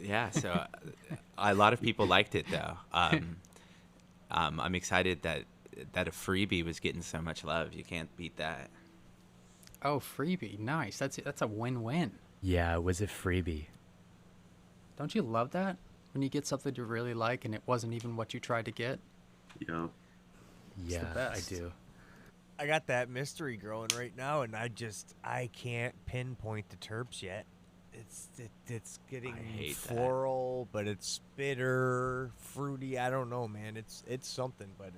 Yeah, so a lot of people liked it though. I'm excited that a freebie was getting so much love. You can't beat that. Oh, freebie. Nice. That's a win-win. Yeah, it was a freebie. Don't you love that? When you get something you really like and it wasn't even what you tried to get? Yeah. Yeah, I do. I got that mystery growing right now, and I can't pinpoint the terps yet. It's getting floral, but it's bitter, fruity. I don't know, man. It's something, but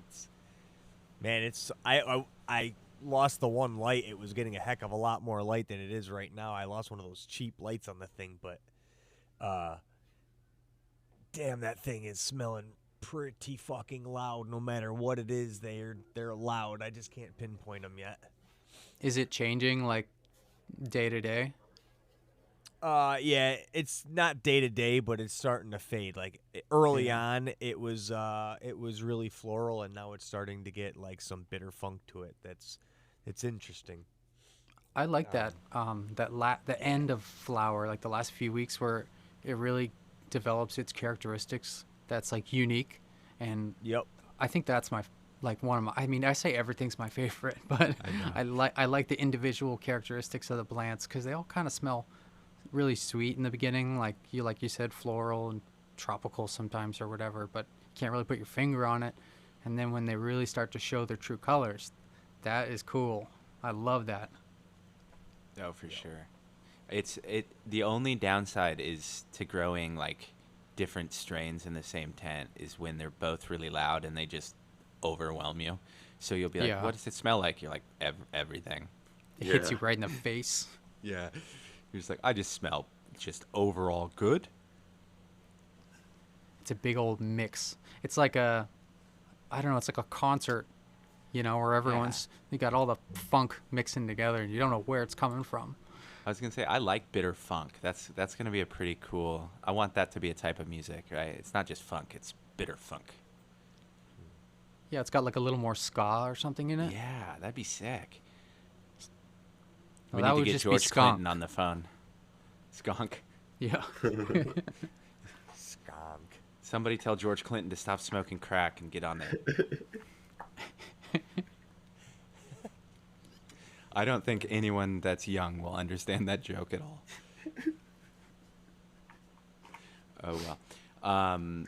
I lost the one light. It was getting a heck of a lot more light than it is right now. I lost one of those cheap lights on the thing, but damn, that thing is smelling pretty fucking loud. No matter what it is, they're loud. I just can't pinpoint them yet. Is it changing like day to day? Yeah, it's not day to day, but it's starting to fade. Like early on, it was really floral, and now it's starting to get like some bitter funk to it. It's interesting. I like that the end of flower, like the last few weeks where it really develops its characteristics. That's like unique, and I think that's my one of my. I mean, I say everything's my favorite, but I like the individual characteristics of the plants because they all kind of smell really sweet in the beginning, like you said, floral and tropical sometimes or whatever, but you can't really put your finger on it. And then when they really start to show their true colors, that is cool. I love that. Oh, for sure. The only downside is to growing like different strains in the same tent is when they're both really loud and they just overwhelm you. So you'll be like, what does it smell like? You're like, everything. It hits you right in the face. Yeah. You're just like, I just smell just overall good. It's a big old mix. It's like it's like a concert, where everyone's, you got all the funk mixing together and you don't know where it's coming from. I was going to say, I like bitter funk. That's going to be a pretty cool, I want that to be a type of music, right? It's not just funk, it's bitter funk. Yeah, it's got like a little more ska or something in it. Yeah, that'd be sick. Well, we need to get George Clinton on the phone. Skunk. Yeah. Skunk. Somebody tell George Clinton to stop smoking crack and get on there. I don't think anyone that's young will understand that joke at all. Oh, well.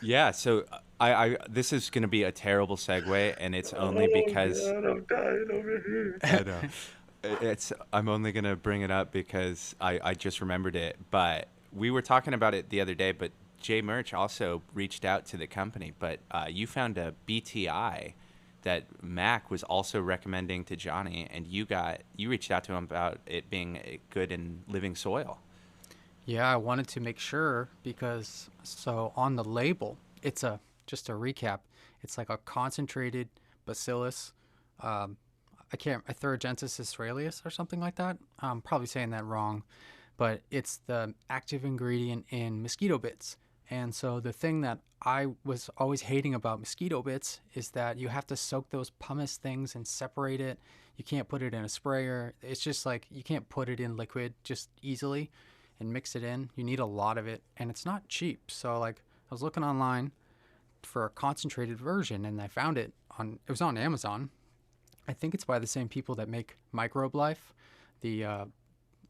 Yeah, so I this is going to be a terrible segue, and it's only because... God, I'm dying over here. I know. I'm only going to bring it up because I just remembered it. But we were talking about it the other day, but Jay Murch also reached out to the company. But you found a BTI that Mack was also recommending to Johnny, and you reached out to him about it being good in living soil. Yeah, I wanted to make sure because on the label, it's just a recap. It's like a concentrated bacillus, Aethrogensis israelis or something like that. I'm probably saying that wrong, but it's the active ingredient in mosquito bits. And so the thing that I was always hating about mosquito bits is that you have to soak those pumice things and separate it. You can't put it in a sprayer. It's just like you can't put it in liquid just easily and mix it in. You need a lot of it, and it's not cheap. So like I was looking online for a concentrated version, and I found it was on Amazon. I think it's by the same people that make Microbe Life, the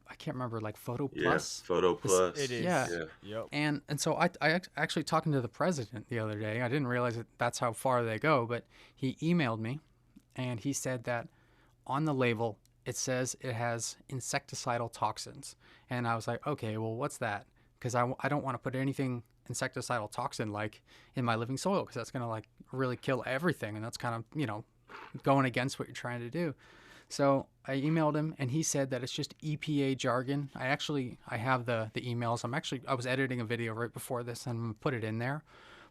I can't remember, like Photo Plus. Yeah, Photo Plus. It is. Yeah. Yep. And so I actually talking to the president the other day. I didn't realize that's how far they go, but he emailed me, and he said that on the label it says it has insecticidal toxins, and I was like, okay, well, what's that? Because I don't want to put anything insecticidal toxin like in my living soil, because that's gonna like really kill everything, and that's kind of going against what you're trying to do. So I emailed him, and he said that it's just EPA jargon. I have the emails. I was editing a video right before this, and I'm gonna put it in there.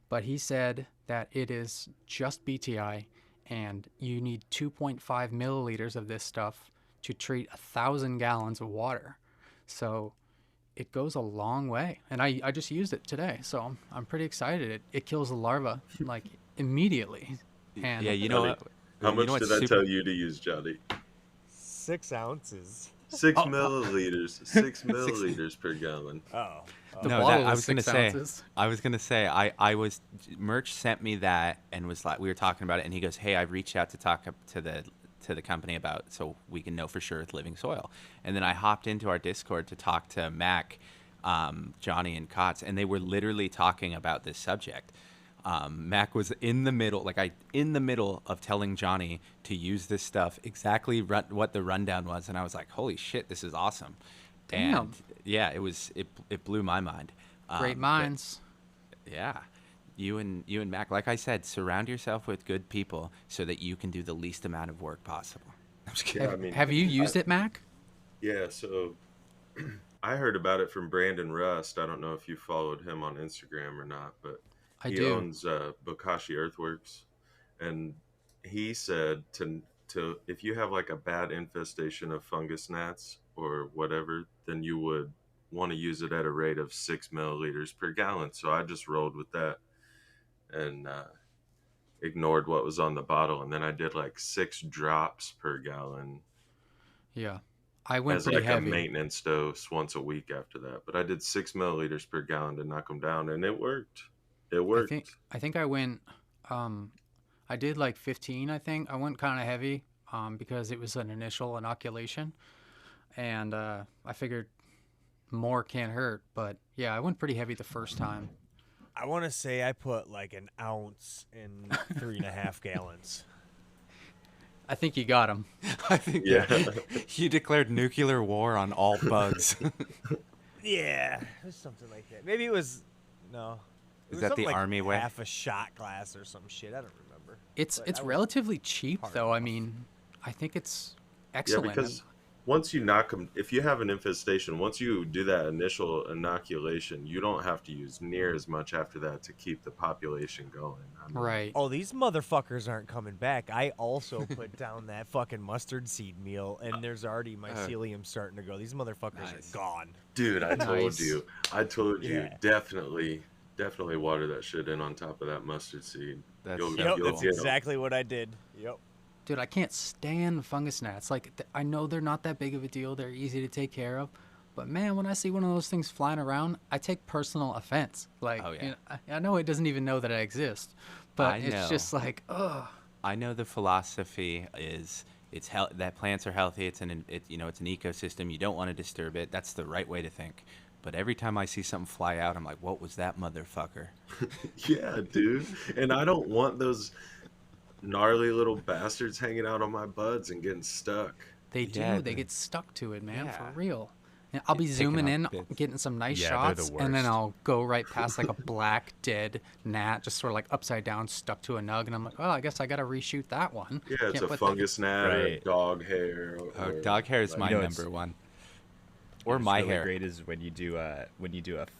But he said that it is just BTI, and you need 2.5 milliliters of this stuff to treat 1,000 gallons of water. So it goes a long way, and I just used it today, so I'm pretty excited. It kills the larva like immediately. And yeah, you know what? How much did I tell you to use, Johnny? 6 ounces. 6 milliliters. 6 milliliters per gallon. Oh. The No, bottle I was was gonna 6 say. ounces. I was gonna say. Merch sent me that and was like, we were talking about it, and he goes, "Hey, I've reached out to talk to the company about so we can know for sure it's living soil." And then I hopped into our Discord to talk to Mack, Johnny, and Cots, and they were literally talking about this subject. Mack was in the middle of telling Johnny to use this stuff exactly what the rundown was, and I was like, "Holy shit, this is awesome!" Damn. And yeah, it blew my mind. Great minds. Yeah, you and Mac, like I said, surround yourself with good people so that you can do the least amount of work possible. I'm just kidding. Have you used it, Mac? Yeah, so I heard about it from Brandon Rust. I don't know if you followed him on Instagram or not, but he owns Bokashi Earthworks, and he said to if you have like a bad infestation of fungus gnats or whatever, then you would want to use it at a rate of 6 milliliters per gallon. So I just rolled with that and ignored what was on the bottle, and then I did like 6 drops per gallon. Yeah, I went as pretty like heavy. a maintenance dose once a week after that. But I did 6 milliliters per gallon to knock them down, and it worked. It worked. I think I went. I did like 15. I think I went kind of heavy because it was an initial inoculation, and I figured more can't hurt. But yeah, I went pretty heavy the first time. I want to say I put like an ounce in 3.5 gallons. I think you got him. I think you declared nuclear war on all bugs. Yeah, it was something like that. Maybe it was no. Is that the like army way? Half a shot glass or some shit. I don't remember. It's relatively cheap though. I mean, I think it's excellent. Yeah, because once you knock them, if you have an infestation, once you do that initial inoculation, you don't have to use near as much after that to keep the population going. I mean, right. Oh, these motherfuckers aren't coming back. I also put down that fucking mustard seed meal, and there's already mycelium starting to grow. These motherfuckers are gone. Dude, I told you. Yeah. Definitely water that shit in on top of that mustard seed. That's exactly what I did. Yep. Dude, I can't stand fungus gnats. Like, I know they're not that big of a deal. They're easy to take care of. But, man, when I see one of those things flying around, I take personal offense. Like, I know it doesn't even know that I exist. But it's just like, ugh. I know the philosophy is that plants are healthy. It's an ecosystem. You don't want to disturb it. That's the right way to think. But every time I see something fly out, I'm like, what was that motherfucker? Yeah, dude. And I don't want those gnarly little bastards hanging out on my buds and getting stuck. They do. Yeah, they get stuck to it, man, for real. And I'll be zooming in, getting some nice shots, and then I'll go right past like a black dead gnat, just sort of like upside down, stuck to a nug, and I'm like, oh, I guess I got to reshoot that one. Yeah, it's a fungus gnat or dog hair. Dog hair is my number one. Or my really hair. Great is when you do a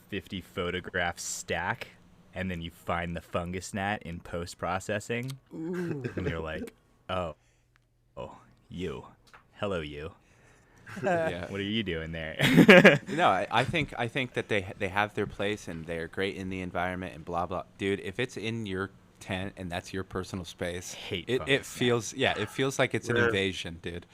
50 photograph stack, and then you find the fungus gnat in post processing, and you're like, oh, you, hello, you. Yeah. What are you doing there? No, I think that they have their place and they're great in the environment and blah blah. Dude, if it's in your tent and that's your personal space, it feels like it's an invasion, dude.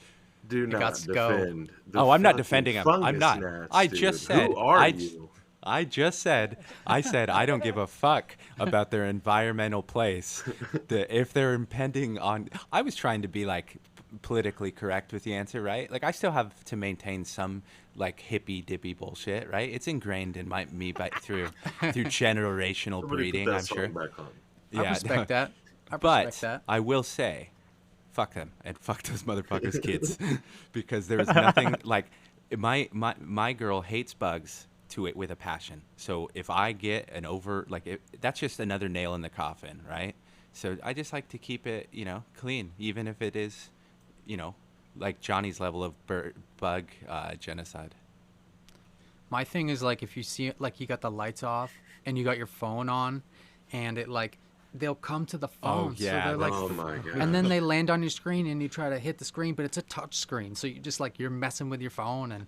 Do not defend. I'm not defending him. I'm not. Gnats, I dude. just said. Who are you? I said I don't give a fuck about their environmental place. If they're impending on, I was trying to be like politically correct with the answer, right? Like I still have to maintain some like hippy dippy bullshit, right? It's ingrained in me through generational breeding, I'm sure. Back on. I respect that. But I will say, fuck them and fuck those motherfuckers kids, because there is nothing like my girl hates bugs to it with a passion. So if I get an that's just another nail in the coffin, right? So I just like to keep it, clean, even if it is, like Johnny's level of bug genocide. My thing is like if you see it, like you got the lights off and you got your phone on, and it like they'll come to the phone. Oh yeah. So they're like, oh my God. And then they land on your screen and you try to hit the screen, but it's a touch screen. So you just like you're messing with your phone, and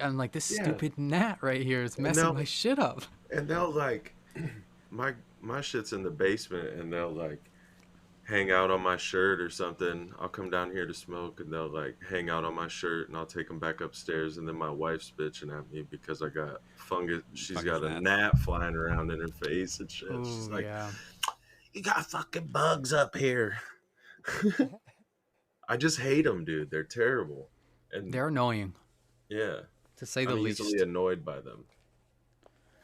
I'm like, this stupid gnat right here is messing my shit up. And they'll like, my shit's in the basement, and they'll like hang out on my shirt or something. I'll come down here to smoke, and they'll like hang out on my shirt, and I'll take them back upstairs. And then my wife's bitching at me because I got fungus. She's got a gnat flying around in her face and shit. Ooh, she's like, you got fucking bugs up here. I just hate them, dude. They're terrible. And they're annoying. Yeah. To say the least. I'm easily annoyed by them.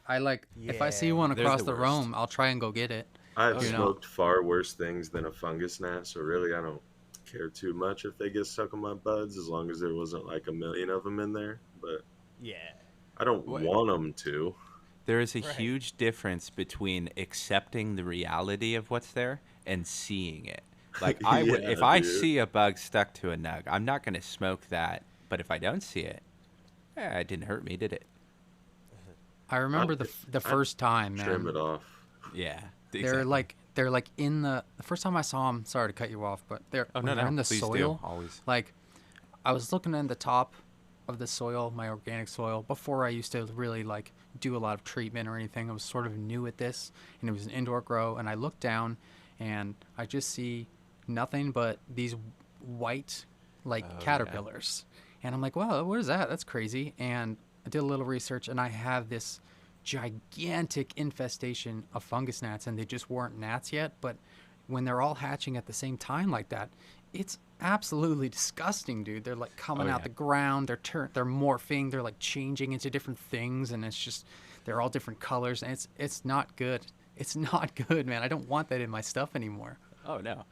I like, if I see one across the room, I'll try and go get it. I've smoked far worse things than a fungus gnat, so really I don't care too much if they get stuck on my buds, as long as there wasn't like a million of them in there. But I don't want them to. There is a huge difference between accepting the reality of what's there and seeing it. Like if I see a bug stuck to a nug, I'm not going to smoke that. But if I don't see it, it didn't hurt me, did it? I remember the first time, man. Trim it off. Yeah. Exactly. They're like in the first time I saw them. Sorry to cut you off, but they're in the soil. Always. Like I was looking in the top of the soil, my organic soil, before I used to really like do a lot of treatment or anything. I was sort of new at this, and it was an indoor grow. And I looked down, and I just see nothing but these white caterpillars. Yeah. And I'm like, wow, what is that? That's crazy. And I did a little research, and I have this gigantic infestation of fungus gnats, and they just weren't gnats yet. But when they're all hatching at the same time like that, it's absolutely disgusting, dude. They're like coming out the ground. They're morphing. They're like changing into different things, and it's just they're all different colors, and it's not good. It's not good, man. I don't want that in my stuff anymore. Oh no.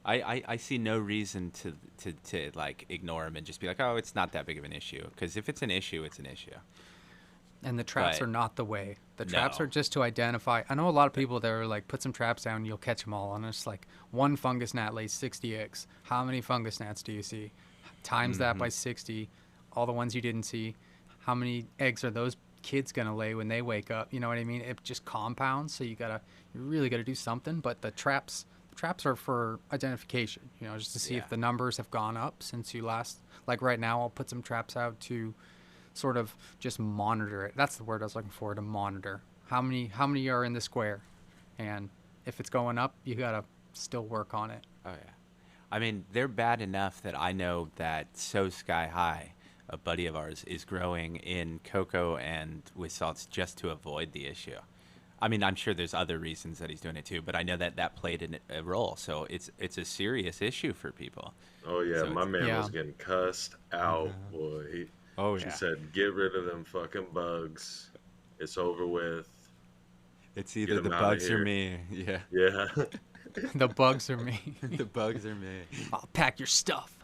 I see no reason to like ignore them and just be like, oh, it's not that big of an issue. Because if it's an issue, it's an issue. And the traps are not the way. The traps are just to identify. I know a lot of people that are like, put some traps down, and you'll catch them all. And it's like one fungus gnat lays 60 eggs. How many fungus gnats do you see? Times that by 60. All the ones you didn't see. How many eggs are those kids gonna lay when they wake up? You know what I mean? It just compounds. So you really gotta do something. But the traps are for identification. You know, just to see if the numbers have gone up since you last. Like right now, I'll put some traps out to sort of just monitor it. That's the word I was looking for, to monitor. How many are in the square? And if it's going up, you gotta still work on it. Oh yeah. I mean, they're bad enough that I know that So Sky High, a buddy of ours, is growing in cocoa and with salts just to avoid the issue. I mean, I'm sure there's other reasons that he's doing it too, but I know that played a role. So it's a serious issue for people. Oh yeah, so my man was getting cussed out, boy. She said, get rid of them fucking bugs. It's over with. It's either the bugs or me. Yeah. Yeah. The bugs are me. The bugs are me. I'll pack your stuff.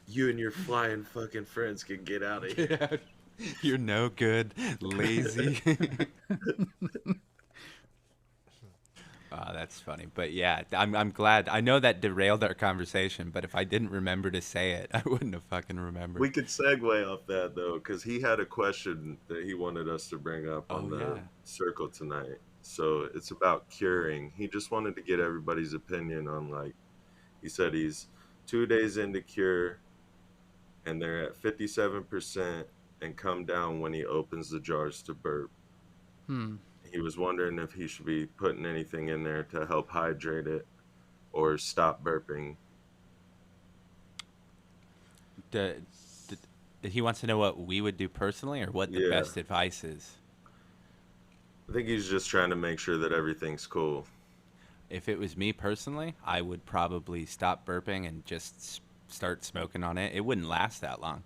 You and your flying fucking friends can get out of here. Yeah. You're no good, lazy. Oh, that's funny. But yeah, I'm glad. I know that derailed our conversation, but if I didn't remember to say it, I wouldn't have fucking remembered. We could segue off that, though, because he had a question that he wanted us to bring up on the circle tonight. So it's about curing. He just wanted to get everybody's opinion on, like, he said he's 2 days into cure, and they're at 57% and come down when he opens the jars to burp. He was wondering if he should be putting anything in there to help hydrate it or stop burping. He wants to know what we would do personally or what the best advice is. I think he's just trying to make sure that everything's cool. If it was me personally, I would probably stop burping and just start smoking on it. It wouldn't last that long.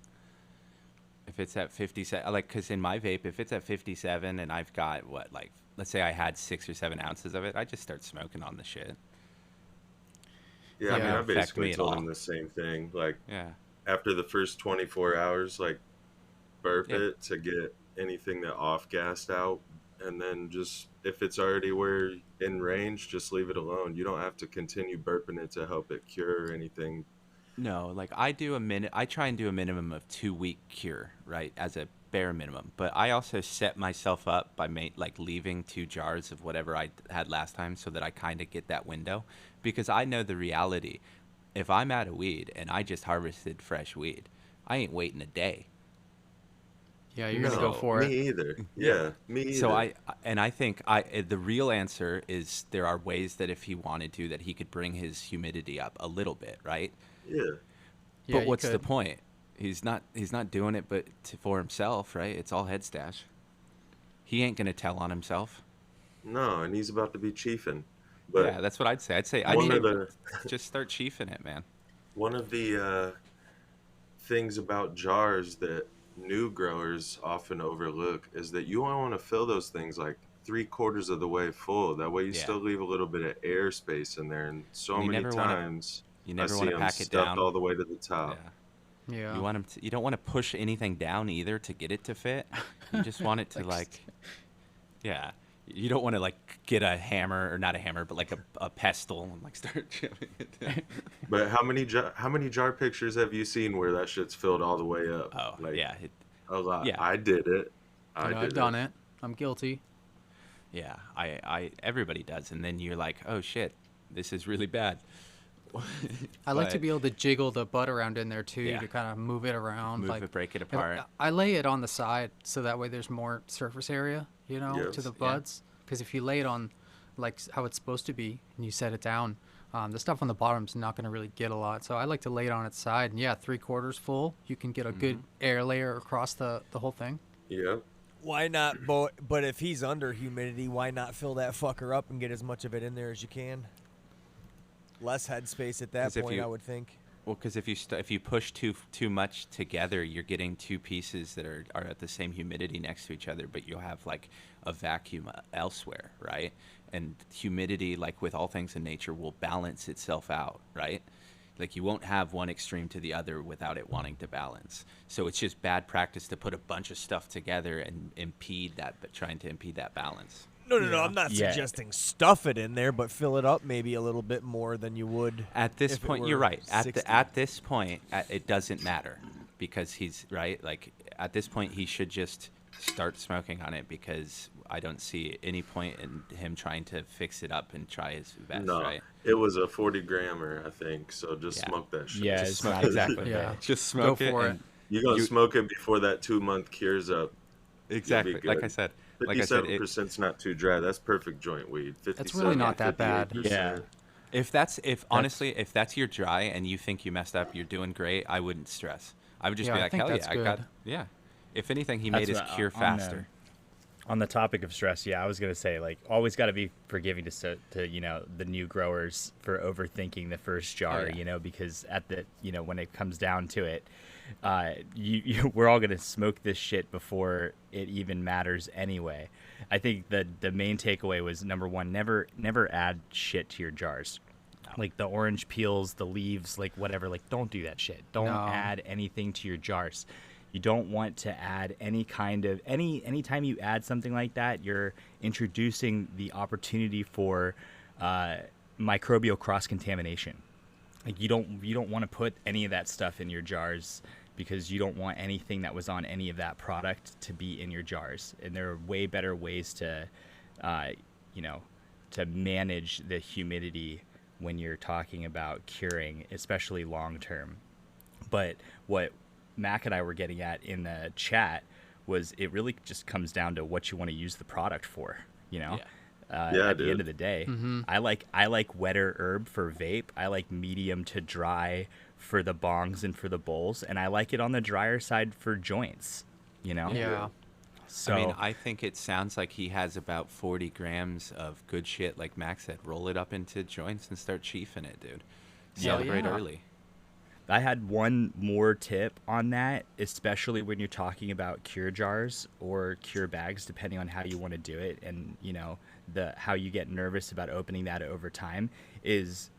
If it's at 57, like, because in my vape, if it's at 57 and I've got, what, like, let's say I had 6 or 7 ounces of it, I just start smoking on the shit. Yeah, I mean, I basically told him the same thing. Like, after the first 24 hours, like, burp it to get anything that off-gassed out. And then just, if it's already in range, just leave it alone. You don't have to continue burping it to help it cure or anything. No, like I try and do a minimum of 2-week cure, right, as a bare minimum. But I also set myself up by leaving 2 jars of whatever I had last time so that I kind of get that window, because I know the reality. If I'm out of weed and I just harvested fresh weed, I ain't waiting a day. Yeah, you're gonna go for it. Me either. Yeah, me either. So I think the real answer is there are ways that if he wanted to, that he could bring his humidity up a little bit, right? Yeah. But what's the point? He's not doing it for himself, right? It's all head stash. He ain't gonna tell on himself. No, and he's about to be chiefing. But yeah, that's what I'd say. I'd say just start chiefing it, man. One of the things about jars that new growers often overlook is that you want to fill those things like 3/4 of the way full. That way you still leave a little bit of air space in there. And many times you never want to pack it down all the way to the top. Yeah. You want them you don't want to push anything down either to get it to fit. You just want it to you don't want to get a hammer, or not a hammer, but like a pestle and start chipping it down. But how many jar pictures have you seen where that shit's filled all the way up? Oh, a lot. Yeah. I did it. I've done it. I'm guilty. Yeah, everybody does, and then you're like, oh shit, this is really bad. I like to be able to jiggle the butt around in there too, to kind of move it around, break it apart. I lay it on the side so that way there's more surface area, to the buds. Because if you lay it on like how it's supposed to be and you set it down, the stuff on the bottom's not going to really get a lot. So I like to lay it on its side, and 3/4 full, you can get a good air layer across the whole thing. Yeah. Why not? But if he's under humidity, why not fill that fucker up and get as much of it in there as you can? Less headspace at that point, I would think. Well, because if you push too much together, you're getting 2 pieces that are at the same humidity next to each other, but you'll have a vacuum elsewhere, right? And humidity, with all things in nature, will balance itself out, right? You won't have one extreme to the other without it wanting to balance. So it's just bad practice to put a bunch of stuff together and trying to impede that balance. No. I'm not suggesting stuff it in there, but fill it up maybe a little bit more than you would. At this point, you're right. At this point, it doesn't matter, because he's right. At this point, he should just start smoking on it, because I don't see any point in him trying to fix it up and try his best. No, right? It was a 40 grammer, I think. So just smoke that shit. Yeah, it's not exactly. Just smoke it. You're gonna smoke it before that 2-month cures up. Exactly. Like I said. 57%'s not too dry. That's perfect joint weed. That's really not that bad. Yeah. If that's your dry and you think you messed up, you're doing great. I wouldn't stress. I would just be like, hell yeah, If anything, he made his cure faster. On the topic of stress, I was gonna say, always got to be forgiving to the new growers for overthinking the first jar, because at the when it comes down to it, we're all gonna smoke this shit before it even matters anyway. I think the main takeaway was, number one, never add shit to your jars. Like the orange peels, the leaves, whatever, don't do that shit. Don't add anything to your jars. You don't want to add anytime you add something like that, you're introducing the opportunity for microbial cross-contamination. You don't want to put any of that stuff in your jars, because you don't want anything that was on any of that product to be in your jars. And there are way better ways to manage the humidity when you're talking about curing, especially long term. But what Mack and I were getting at in the chat was, it really just comes down to what you want to use the product for, at the end of the day. I like wetter herb for vape. I like medium to dry for the bongs and for the bowls, and I like it on the drier side for joints, Yeah. So I mean, I think it sounds like he has about 40 grams of good shit, like Max said. Roll it up into joints and start chiefing it, dude. Celebrate early. I had one more tip on that, especially when you're talking about cure jars or cure bags, depending on how you want to do it, and how you get nervous about opening that over time, is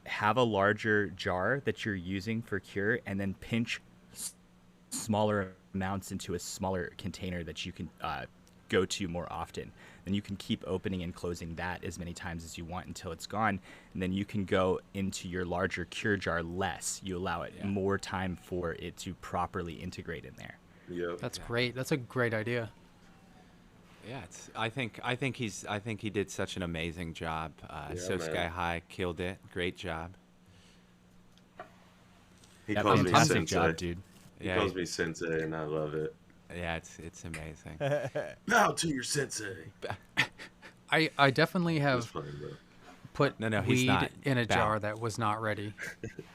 have a larger jar that you're using for cure, and then pinch smaller amounts into a smaller container that you can go to more often. Then you can keep opening and closing that as many times as you want until it's gone, and then you can go into your larger cure jar less. You allow it more time for it to properly integrate in there. Yep. That's great. That's a great idea. Yeah, I think he did such an amazing job. So Sky High killed it. Great job. He calls me sensei. Job, dude. He calls me sensei, and I love it. Yeah, it's amazing. Bow to your sensei. I definitely have put weed in a jar that was not ready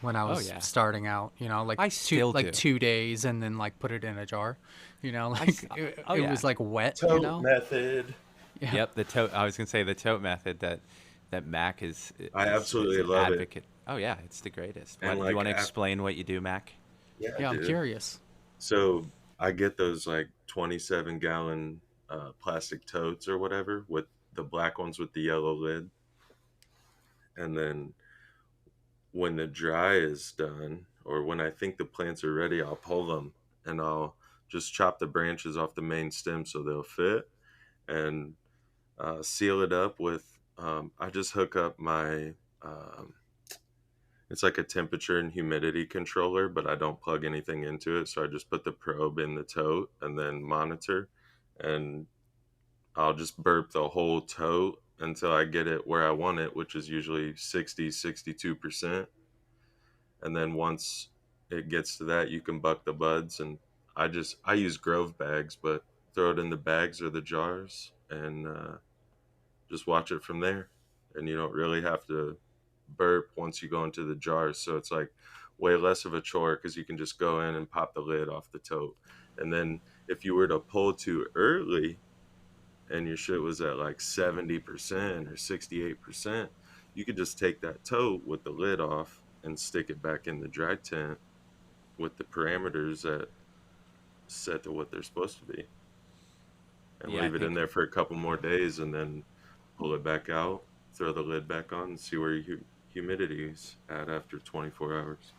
when I was starting out. Like 2 days, and then like put it in a jar. It was like wet. Tote method. Yeah. Yep, the tote. I was gonna say the tote method that Mack is. I absolutely love advocate. Oh yeah, it's the greatest. Do you want to explain what you do, Mack? Yeah, I'm curious. So I get those like 27-gallon plastic totes or whatever, with the black ones with the yellow lid. And then when the dry is done, or when I think the plants are ready, I'll pull them and I'll just chop the branches off the main stem so they'll fit, and seal it up with, I just hook up my, it's like a temperature and humidity controller, but I don't plug anything into it. So I just put the probe in the tote and then monitor, and I'll just burp the whole tote until I get it where I want it, which is usually 62%. And then once it gets to that, you can buck the buds. And I use Grove bags, but throw it in the bags or the jars, and just watch it from there. And you don't really have to burp once you go into the jars, so it's like way less of a chore because you can just go in and pop the lid off the tote. And then if you were to pull too early and your shit was at like 70% or 68%, you could just take that tote with the lid off and stick it back in the dry tent with the parameters that set to what they're supposed to be, and leave it in there for a couple more days, and then pull it back out, throw the lid back on, and see where your humidity's at after 24 hours.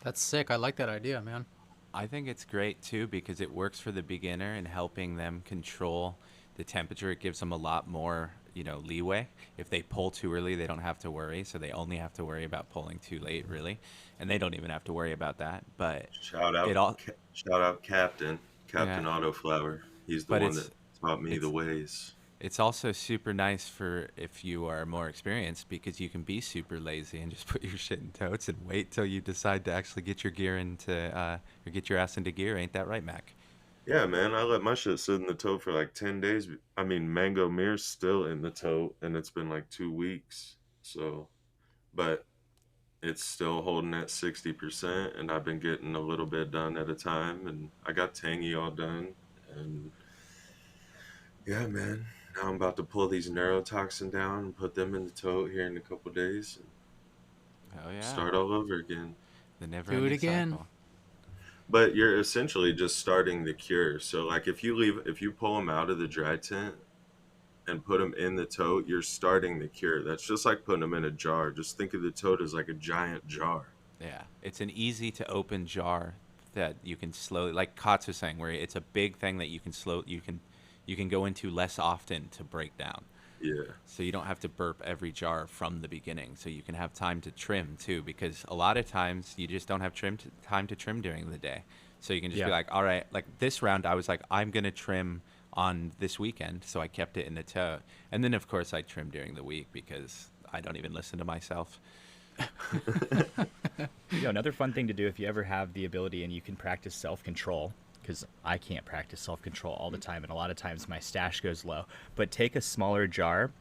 That's sick. I like that idea, man. I think it's great too because it works for the beginner in helping them control the temperature. It gives them a lot more, leeway. If they pull too early, they don't have to worry. So they only have to worry about pulling too late, really, and they don't even have to worry about that. But shout out Captain Autoflower. He's the one that taught me the ways. It's also super nice for if you are more experienced, because you can be super lazy and just put your shit in totes and wait till you decide to actually get your gear or get your ass into gear. Ain't that right, Mack? Yeah, man. I let my shit sit in the tote for like 10 days. I mean, Mango Mirror's still in the tote, and it's been like 2 weeks. So, but it's still holding at 60%, and I've been getting a little bit done at a time, and I got Tangy all done, and yeah, man. Now I'm about to pull these neurotoxin down and put them in the tote here in a couple of days. Oh yeah. Start all over again. The never do it again. Cycle. But you're essentially just starting the cure. So like if you pull them out of the dry tent and put them in the tote, you're starting the cure. That's just like putting them in a jar. Just think of the tote as like a giant jar. Yeah, it's an easy to open jar that you can slowly, like Cots was saying, where it's a big thing that you can go into less often to break down. Yeah. So you don't have to burp every jar from the beginning. So you can have time to trim too, because a lot of times you just don't have time to trim during the day. So you can just be like, all right, like this round I was like, I'm going to trim on this weekend. So I kept it in the tote. And then of course I trim during the week because I don't even listen to myself. Another fun thing to do if you ever have the ability and you can practice self-control, because I can't practice self-control all the time, and a lot of times my stash goes low. But take a smaller jar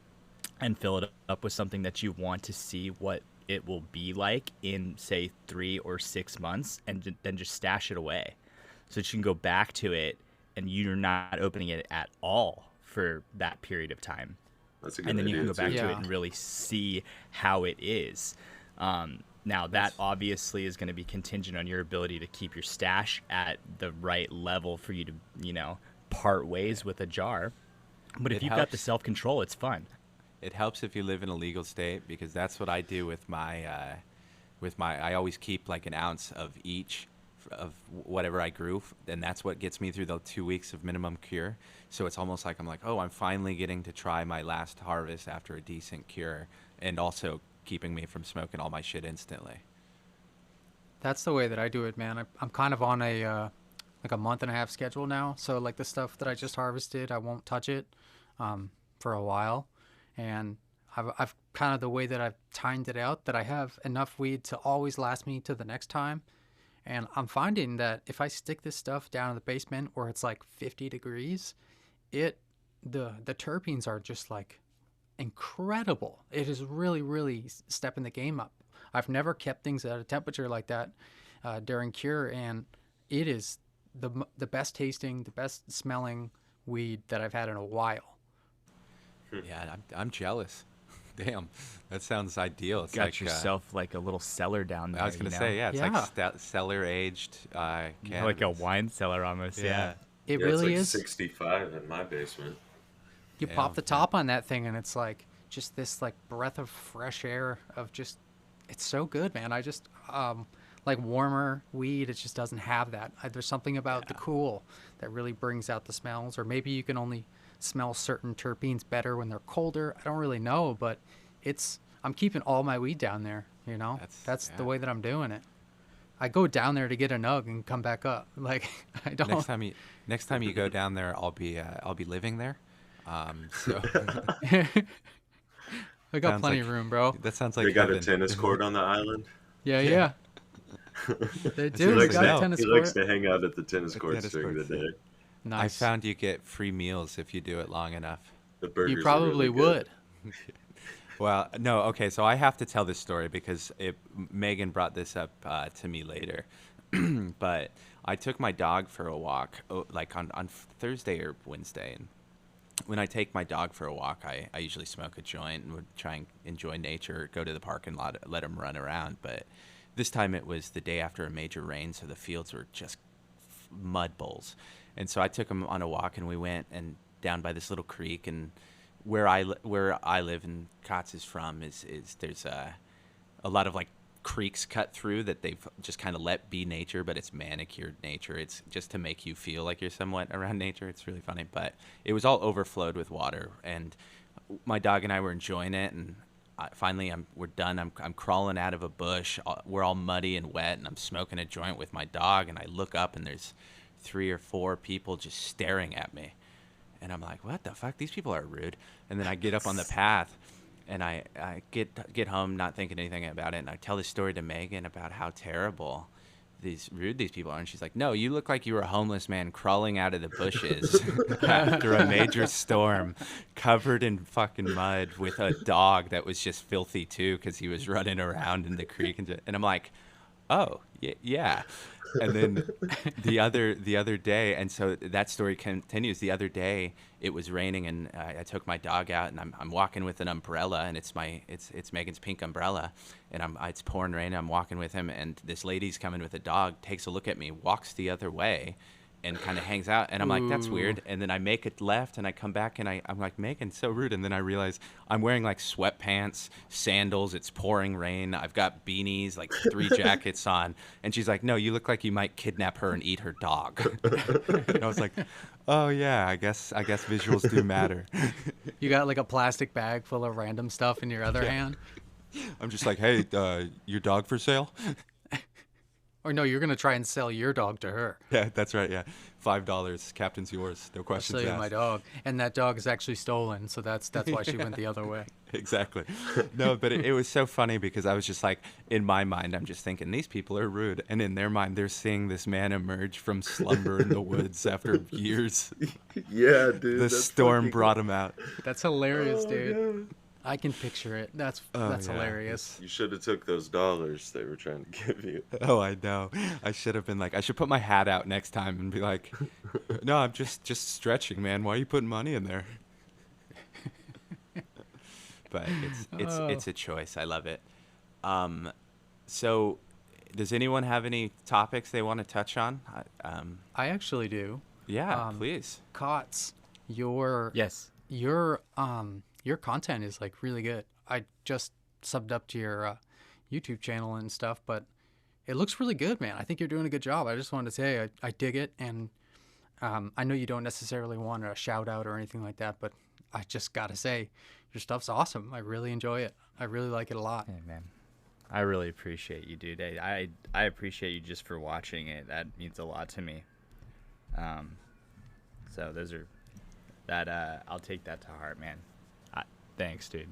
and fill it up with something that you want to see what it will be like in, say, 3 or 6 months, and then just stash it away so that you can go back to it and you're not opening it at all for that period of time. That's a good and then idea, you can go back too. to it and really see how it is. Now, that obviously is going to be contingent on your ability to keep your stash at the right level for you to, part ways with a jar. But if you've got the self-control, it's fun. It helps if you live in a legal state, because that's what I do with my I always keep like an ounce of each of whatever I grew, and that's what gets me through the 2 weeks of minimum cure. So it's almost like I'm like, oh, I'm finally getting to try my last harvest after a decent cure, and also keeping me from smoking all my shit instantly. That's the way that I do it, man. I'm kind of on a like a month and a half schedule now. So like the stuff that I just harvested, I won't touch it for a while. And I've kind of the way that I've timed it out that I have enough weed to always last me to the next time. And I'm finding that if I stick this stuff down in the basement where it's like 50 degrees, the terpenes are just like incredible. It is really, really stepping the game up. I've never kept things at a temperature like that during cure, and it is the best tasting, the best smelling weed that I've had in a while. Yeah, I'm jealous. Damn, that sounds ideal. It's got like, yourself like a little cellar down there. I was gonna say, yeah, it's like cellar aged cannabis. Like a wine cellar almost. Yeah. It really it's like is. 65 in my basement. You pop the top on that thing, and it's like just this like breath of fresh air of just. It's so good, man. I just like warmer weed. It just doesn't have that. There's something about the cool that really brings out the smells, or maybe you can only smell certain terpenes better when they're colder. I don't really know, but I'm keeping all my weed down there, That's the way that I'm doing it. I go down there to get a nug and come back up. Like I don't. Next time you go down there, I'll be living there. So I got plenty of room, bro. That sounds like they got a tennis court on the island. Yeah. They do. He likes to hang out at the tennis courts during the day. Nice. I found you get free meals if you do it long enough. The burgers you probably would. Well, no, okay, so I have to tell this story because Megan brought this up to me later. But I took my dog for a walk, like on Thursday or Wednesday. And when I take my dog for a walk, I usually smoke a joint and would try and enjoy nature, go to the parking lot, let him run around. But this time it was the day after a major rain, so the fields were just mud bowls. And so I took him on a walk, and we went and down by this little creek. And where I live and Cots is from is there's a lot of like creeks cut through that they've just kind of let be nature, but it's manicured nature. It's just to make you feel like you're somewhat around nature. It's really funny, but it was all overflowed with water, and my dog and I were enjoying it. And finally, we're done. I'm crawling out of a bush. We're all muddy and wet, and I'm smoking a joint with my dog. And I look up, and there's 3 or 4 people just staring at me. And I'm like, what the fuck? These people are rude. And then I get up on the path, and I get home not thinking anything about it. And I tell this story to Megan about how terrible these people are. And she's like, no, you look like you were a homeless man crawling out of the bushes after a major storm, covered in fucking mud, with a dog that was just filthy too because he was running around in the creek. And I'm like, oh, yeah. And then the other day, and so that story continues. The other day, it was raining, and I took my dog out, and I'm walking with an umbrella, and it's Megan's pink umbrella, and it's pouring rain. I'm walking with him, and this lady's coming with a dog, takes a look at me, walks the other way, and kind of hangs out. And I'm like, that's weird. And then I make it left, and I come back, and I'm like, Megan, so rude. And then I realize I'm wearing like sweatpants, sandals. It's pouring rain. I've got beanies, like 3 jackets on. And she's like, no, you look like you might kidnap her and eat her dog. And I was like, oh yeah, I guess visuals do matter. You got like a plastic bag full of random stuff in your other hand. I'm just like, hey, your dog for sale? Or no, you're going to try and sell your dog to her. Yeah, that's right, yeah. $5, captain's yours, no questions asked. I'll sell you my dog. And that dog is actually stolen, so that's why she went the other way. Exactly. No, but it was so funny because I was just like, in my mind, I'm just thinking, these people are rude. And in their mind, they're seeing this man emerge from slumber in the woods after years. Yeah, dude. The storm brought him out. That's hilarious, dude. I can picture it. That's hilarious. You should have took those dollars they were trying to give you. Oh, I know. I should have been like, I should put my hat out next time and be like, no, I'm just stretching, man. Why are you putting money in there? But it's a choice. I love it. So does anyone have any topics they want to touch on? I actually do. Yeah, please. Cots, your content is like really good. I just subbed up to your YouTube channel and stuff, but it looks really good, man. I think you're doing a good job. I just wanted to say I dig it, and I know you don't necessarily want a shout out or anything like that, but I just gotta say your stuff's awesome. I really enjoy it. I really like it a lot. Hey, man. I really appreciate you, dude. I appreciate you just for watching it. That means a lot to me. So those are that. I'll take that to heart, man. Thanks, dude.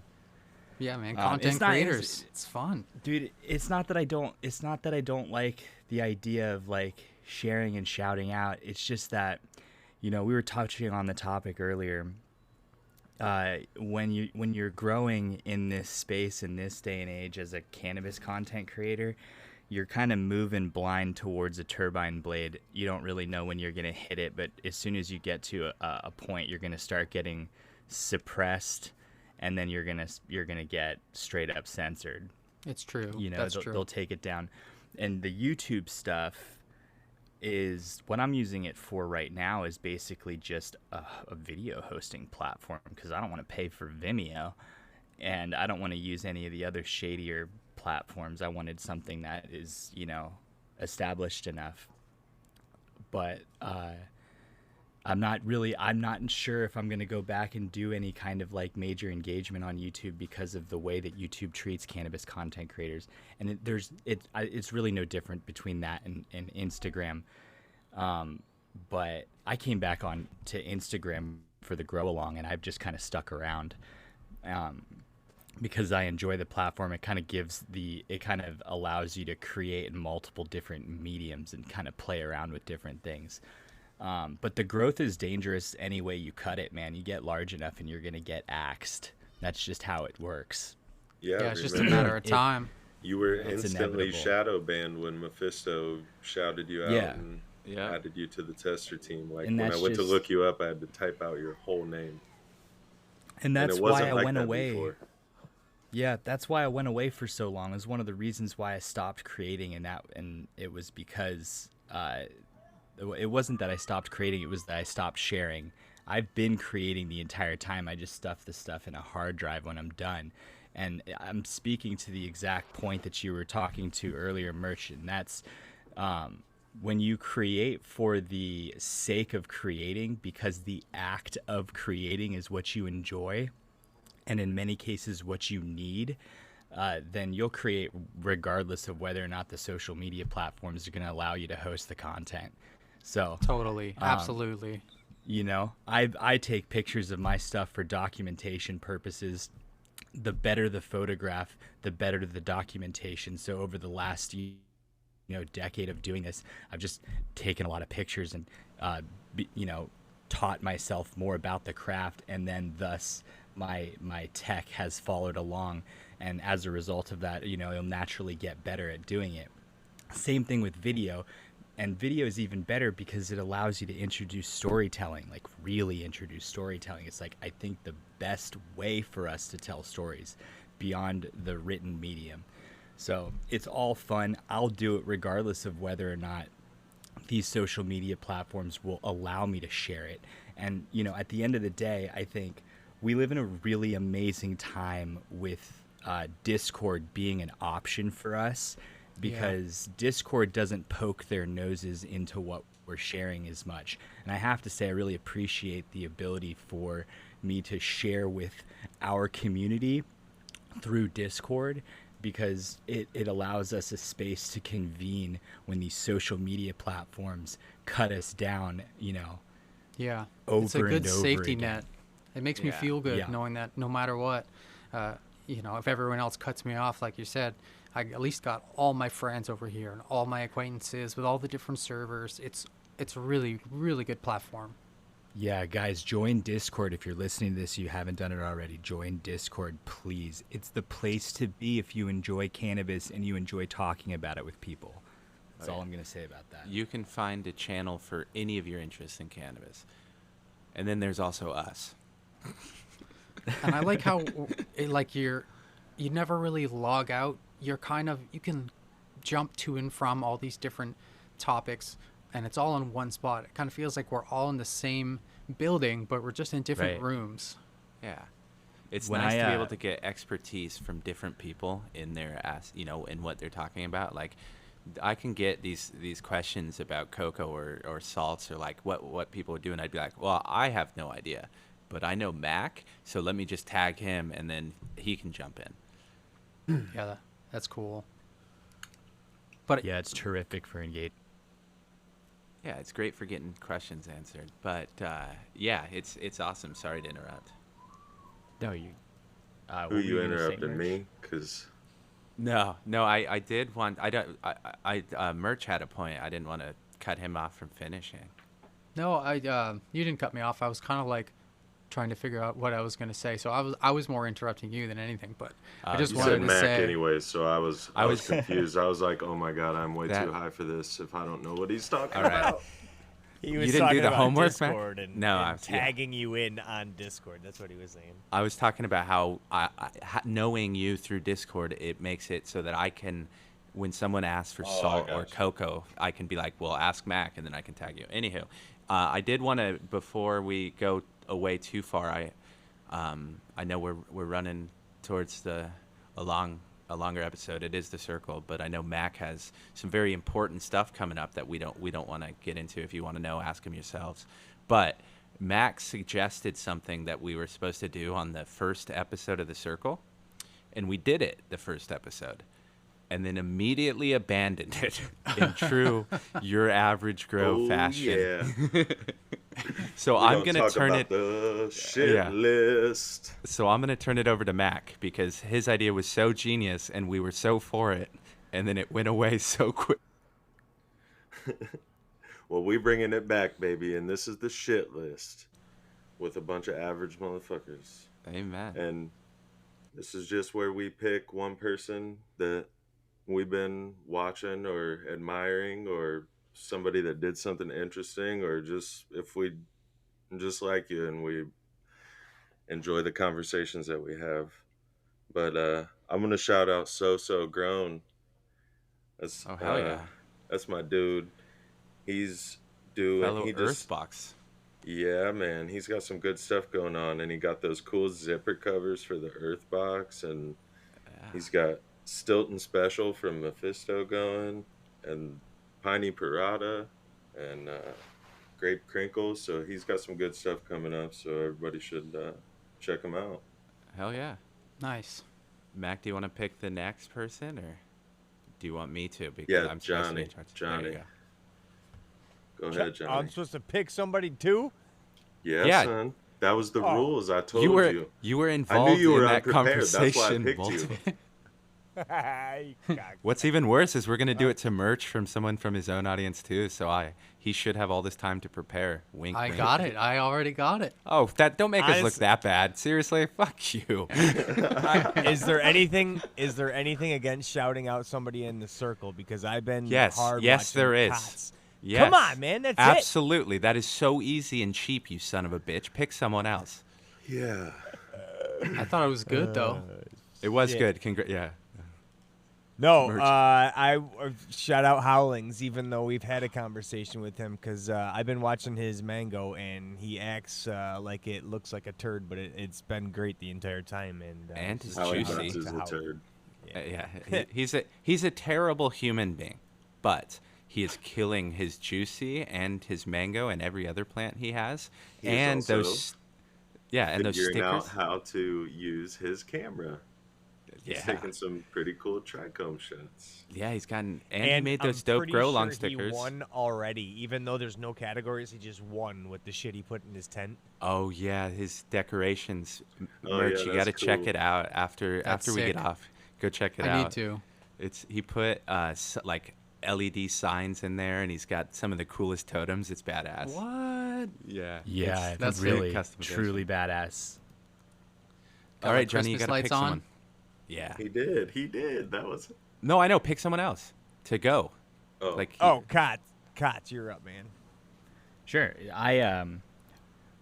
Yeah, man. Content creators, it's fun, dude. It's not that I don't like the idea of like sharing and shouting out. It's just that, we were touching on the topic earlier. When you're growing in this space in this day and age as a cannabis content creator, you're kind of moving blind towards a turbine blade. You don't really know when you're gonna hit it, but as soon as you get to a point, you're gonna start getting suppressed, and then you're gonna get straight up censored. It's true. They'll take it down, and the YouTube stuff is what I'm using it for right now is basically just a video hosting platform, because I don't want to pay for Vimeo, and I don't want to use any of the other shadier platforms. I wanted something that is, established enough. But I'm not sure if I'm going to go back and do any kind of like major engagement on YouTube because of the way that YouTube treats cannabis content creators. And it's really no different between that and Instagram. But I came back on to Instagram for the grow along, and I've just kind of stuck around. Because I enjoy the platform. It kind of allows you to create in multiple different mediums and kind of play around with different things. But the growth is dangerous any way you cut it, man. You get large enough and you're going to get axed. That's just how it works. Yeah, it's just a matter of time. You were instantly shadow banned when Mephisto shouted you out and added you to the tester team. Like when I went to look you up, I had to type out your whole name. And that's why I went away. Before. Yeah, that's why I went away for so long. It was one of the reasons why I stopped creating, and it was because it wasn't that I stopped creating, it was that I stopped sharing. I've been creating the entire time. I just stuff the stuff in a hard drive when I'm done. And I'm speaking to the exact point that you were talking to earlier, Merch, and that's when you create for the sake of creating, because the act of creating is what you enjoy, and in many cases what you need, then you'll create regardless of whether or not the social media platforms are going to allow you to host the content. So totally, absolutely. I take pictures of my stuff for documentation purposes. The better the photograph, the better the documentation. So over the last decade of doing this, I've just taken a lot of pictures and taught myself more about the craft, and then thus my tech has followed along, and as a result of that, you'll naturally get better at doing it. Same thing with video, and video is even better because it allows you to introduce storytelling, like really introduce storytelling. It's like, I think the best way for us to tell stories beyond the written medium. So it's all fun. I'll do it regardless of whether or not these social media platforms will allow me to share it. And at the end of the day, I think we live in a really amazing time with Discord being an option for us, because Discord doesn't poke their noses into what we're sharing as much. And I have to say, I really appreciate the ability for me to share with our community through Discord, because it allows us a space to convene when these social media platforms cut us down, Yeah, over it's a good and over safety again. net. It makes me feel good knowing that no matter what, if everyone else cuts me off, like you said, I at least got all my friends over here and all my acquaintances with all the different servers. It's a really, really good platform. Yeah, guys, join Discord. If you're listening to this, you haven't done it already, join Discord, please. It's the place to be if you enjoy cannabis and you enjoy talking about it with people. That's all I'm going to say about that. You can find a channel for any of your interests in cannabis. And then there's also us. And I like how you never really log out. You can jump to and from all these different topics, and it's all in one spot. It kind of feels like we're all in the same building, but we're just in different rooms. Yeah. It's nice to be able to get expertise from different people in their in what they're talking about. Like, I can get these questions about cocoa or salts or like what people do, and I'd be like, well, I have no idea, but I know Mack, so let me just tag him, and then he can jump in. Yeah, that's cool. But yeah, it's terrific for engagement. Yeah, it's great for getting questions answered. But yeah, it's awesome. Sorry to interrupt. No, you. Who you interrupted me? Because. No, I did want. Merch had a point. I didn't want to cut him off from finishing. No, you didn't cut me off. I was kind of like trying to figure out what I was going to say. So I was more interrupting you than anything. But I just wanted to Mack say. Anyway, so I was confused. I was like, oh my god, I'm way too high for this. If I don't know what he's talking about. He was you didn't do the homework, Discord Mack? and tagging you in on Discord. That's what he was saying. I was talking about how knowing you through Discord, it makes it so that I can, when someone asks for salt or cocoa, I can be like, well, ask Mack, and then I can tag you. Anywho, I did want to, before we go away too far, I know we're running towards a longer episode. It is the circle, but I know Mack has some very important stuff coming up that we don't want to get into. If you want to know, ask him yourselves. But Mack suggested something that we were supposed to do on the first episode of the circle, and we did it the first episode, and then immediately abandoned it in true your average grow fashion. Yeah. So I'm gonna turn it the shit list. So I'm gonna turn it over to Mack because his idea was so genius and we were so for it, and then it went away so quick. Well, we bringing it back, baby, and this is the shit list with a bunch of average motherfuckers. Amen. And this is just where we pick one person that we've been watching or admiring, or somebody that did something interesting, or just if we just like you and we enjoy the conversations that we have. But I'm gonna shout out So Grown. That's hell yeah. That's my dude. He's doing fellow Earthbox. Yeah, man, he's got some good stuff going on, and he got those cool zipper covers for the Earthbox, and he's got Stilton Special from Mephisto going, and Piney Parada, and Grape Crinkle. So he's got some good stuff coming up, so everybody should check him out. Hell yeah. Nice. Mack, do you want to pick the next person, or do you want me to? Because I'm Johnny. Johnny. Go ahead, Johnny. I'm supposed to pick somebody too? Yeah, son. That was the rules. I told you. You were involved in that conversation. That's why I picked you. What's even worse is we're gonna do it to merch from someone from his own audience too. So he should have all this time to prepare. Wink. I wink. got it. I already got it. Oh, don't make us look that bad. Seriously, fuck you. Is there anything against shouting out somebody in the circle? Because I've been hard. Yes, there is. Cots. Yes. Come on, man. That's absolutely. That is so easy and cheap. You son of a bitch. Pick someone else. Yeah. I thought it was good though. It was good. Yeah. No, I shout out Howlings, even though we've had a conversation with him, because I've been watching his mango, and he acts like it looks like a turd, but it's been great the entire time. And his juicy. Is a turd. Yeah. He's a terrible human being, but he is killing his juicy and his mango and every other plant he has. And those stickers. Figuring out how to use his camera. He's taking some pretty cool trichome shots. Yeah, he's gotten, and he made those dope grow long stickers. He won already, even though there's no categories. He just won with the shit he put in his tent. Oh yeah, his decorations merch. You got to check it out after we get off. Go check it out. I need to. He put like LED signs in there, and he's got some of the coolest totems. It's badass. What? Yeah. Yeah, That's really customization. truly badass. All right, Johnny, you got to pick on? someone. Yeah. He did. That was. No, I know. Pick someone else to go. Oh. Cots, you're up, man. Sure.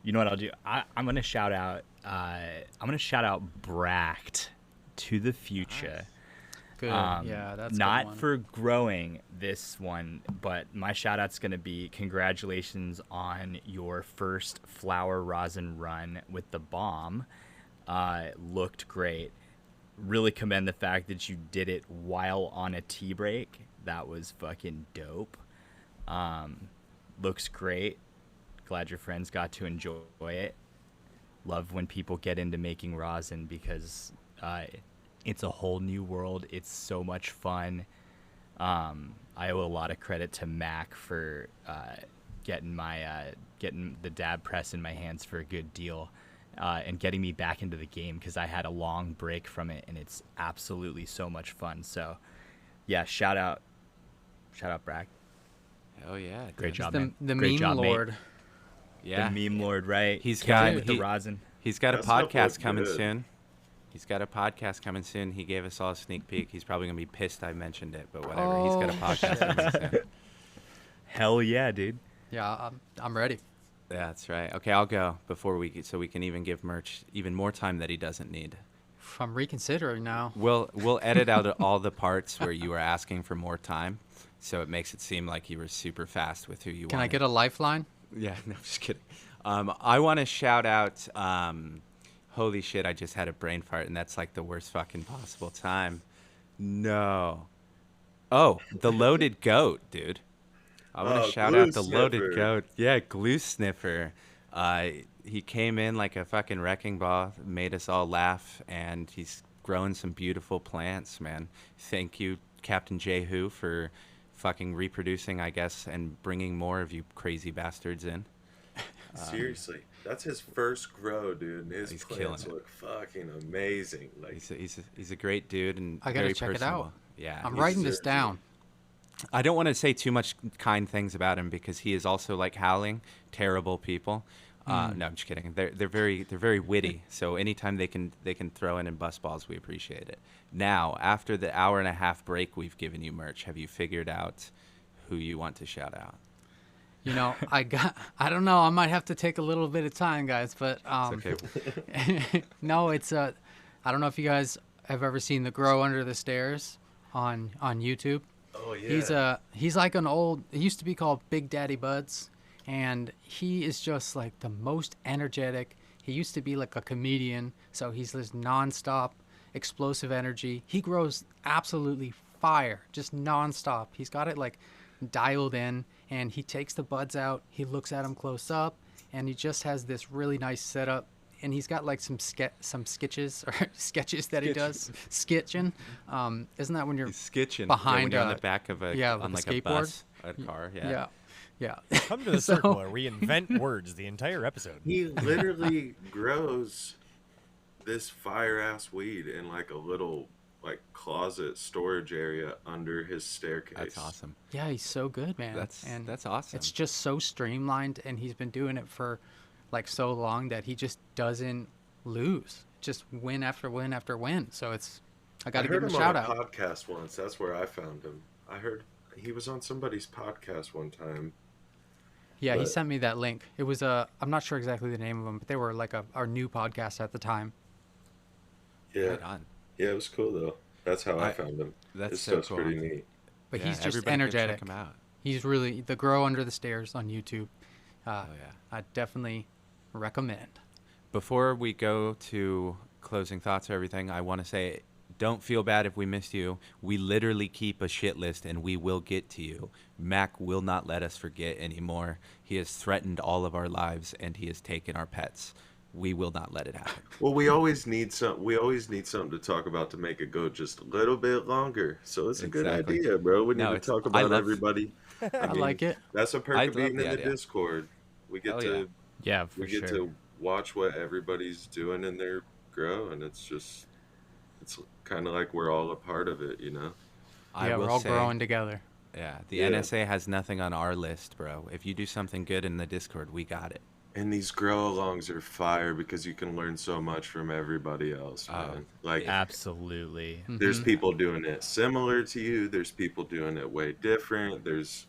You know what I'll do? I'm gonna shout out. Bracked to the future. Nice. Good. Yeah, that's not good one. for growing this one, but my shout out's gonna be congratulations on your first flower rosin run with the bomb. Looked great. Really commend the fact that you did it while on a tea break. That was fucking dope. Looks great. Glad your friends got to enjoy it. Love when people get into making rosin because it's a whole new world. It's so much fun. I owe a lot of credit to Mack for getting the dab press in my hands for a good deal. And getting me back into the game because I had a long break from it, and it's absolutely so much fun. So, yeah, shout out, Brack. Hell yeah, great job, the man. The great meme job, lord. Mate. Yeah, the meme lord, right? He's Killing got with the rosin. He's got a That stuff podcast looks coming good. soon. He's got a podcast coming soon. He gave us all a sneak peek. He's probably gonna be pissed I mentioned it, but whatever. He's got a podcast coming soon. Hell yeah, dude. Yeah, I'm ready. Yeah, that's right. Okay, I'll go so we can even give Merch even more time that he doesn't need. I'm reconsidering now. We'll edit out all the parts where you were asking for more time, so it makes it seem like you were super fast with who you Can wanted. I get a lifeline? Yeah, no, I'm just kidding. I want to shout out. Holy shit! I just had a brain fart, and that's like the worst fucking possible time. No. Oh, the loaded goat, dude. I want to shout out the loaded goat. Yeah, Glue Sniffer. He came in like a fucking wrecking ball, made us all laugh, and he's growing some beautiful plants, man. Thank you, Captain Jehu, for fucking reproducing, I guess, and bringing more of you crazy bastards in. Seriously, that's his first grow, dude. And his he's plants killing it. look fucking amazing. Like He's a great dude and I gotta very check personable. it out. Yeah, I'm writing this down. I don't want to say too much kind things about him because he is also like Howling, terrible people. No, I'm just kidding. They're very witty. So anytime they can throw in bust balls, we appreciate it. Now, after the hour and a half break we've given you, Merch, have you figured out who you want to shout out? You know, I don't know. I might have to take a little bit of time, guys. But It's okay. no, it's I don't know if you guys have ever seen the Grow Under the Stairs on YouTube. Oh yeah. He's like an old. It used to be called Big Daddy Buds, and he is just like the most energetic. He used to be like a comedian, so he's this nonstop explosive energy. He grows absolutely fire, just nonstop. He's got it like dialed in, and he takes the buds out. He looks at them close up, and he just has this really nice setup. And he's got like some sketches that he does sketching. Isn't that when you're sketching behind when you're on the back of a on like a bus, a car? Yeah. Come to the circle where we invent words the entire episode. He literally grows this fire ass weed in like a little like closet storage area under his staircase. That's awesome. Yeah, he's so good, man. That's awesome. It's just so streamlined, and he's been doing it for like so long that he just doesn't lose, just win after win after win. So I got to give him a shout out. I heard him on a podcast once. That's where I found him. I heard he was on somebody's podcast one time. Yeah, he sent me that link. It was I'm not sure exactly the name of them, but they were like our new podcast at the time. Yeah, right on. Yeah, it was cool though. That's how I found him. That's His so stuff's cool. pretty neat. But Yeah, he's just everybody go energetic. check him out. He's really the Grow Under the Stairs on YouTube. Yeah. I definitely recommend. Before we go to closing thoughts or everything, I want to say, don't feel bad if we missed you. We literally keep a shit list, and we will get to you. Mack will not let us forget anymore. He has threatened all of our lives, and he has taken our pets. We will not let it happen. Well, we always need something to talk about to make it go just a little bit longer. So it's a good idea, bro. We need to talk about everybody. I like it. That's a perk of being in the Discord. We get to watch what everybody's doing in their grow, and it's kind of like we're all a part of it, you know? We're all growing together. Yeah, the NSA has nothing on our list, bro. If you do something good in the Discord, we got it. And these grow-alongs are fire because you can learn so much from everybody else, man. Like, absolutely. There's people doing it similar to you. There's people doing it way different. It's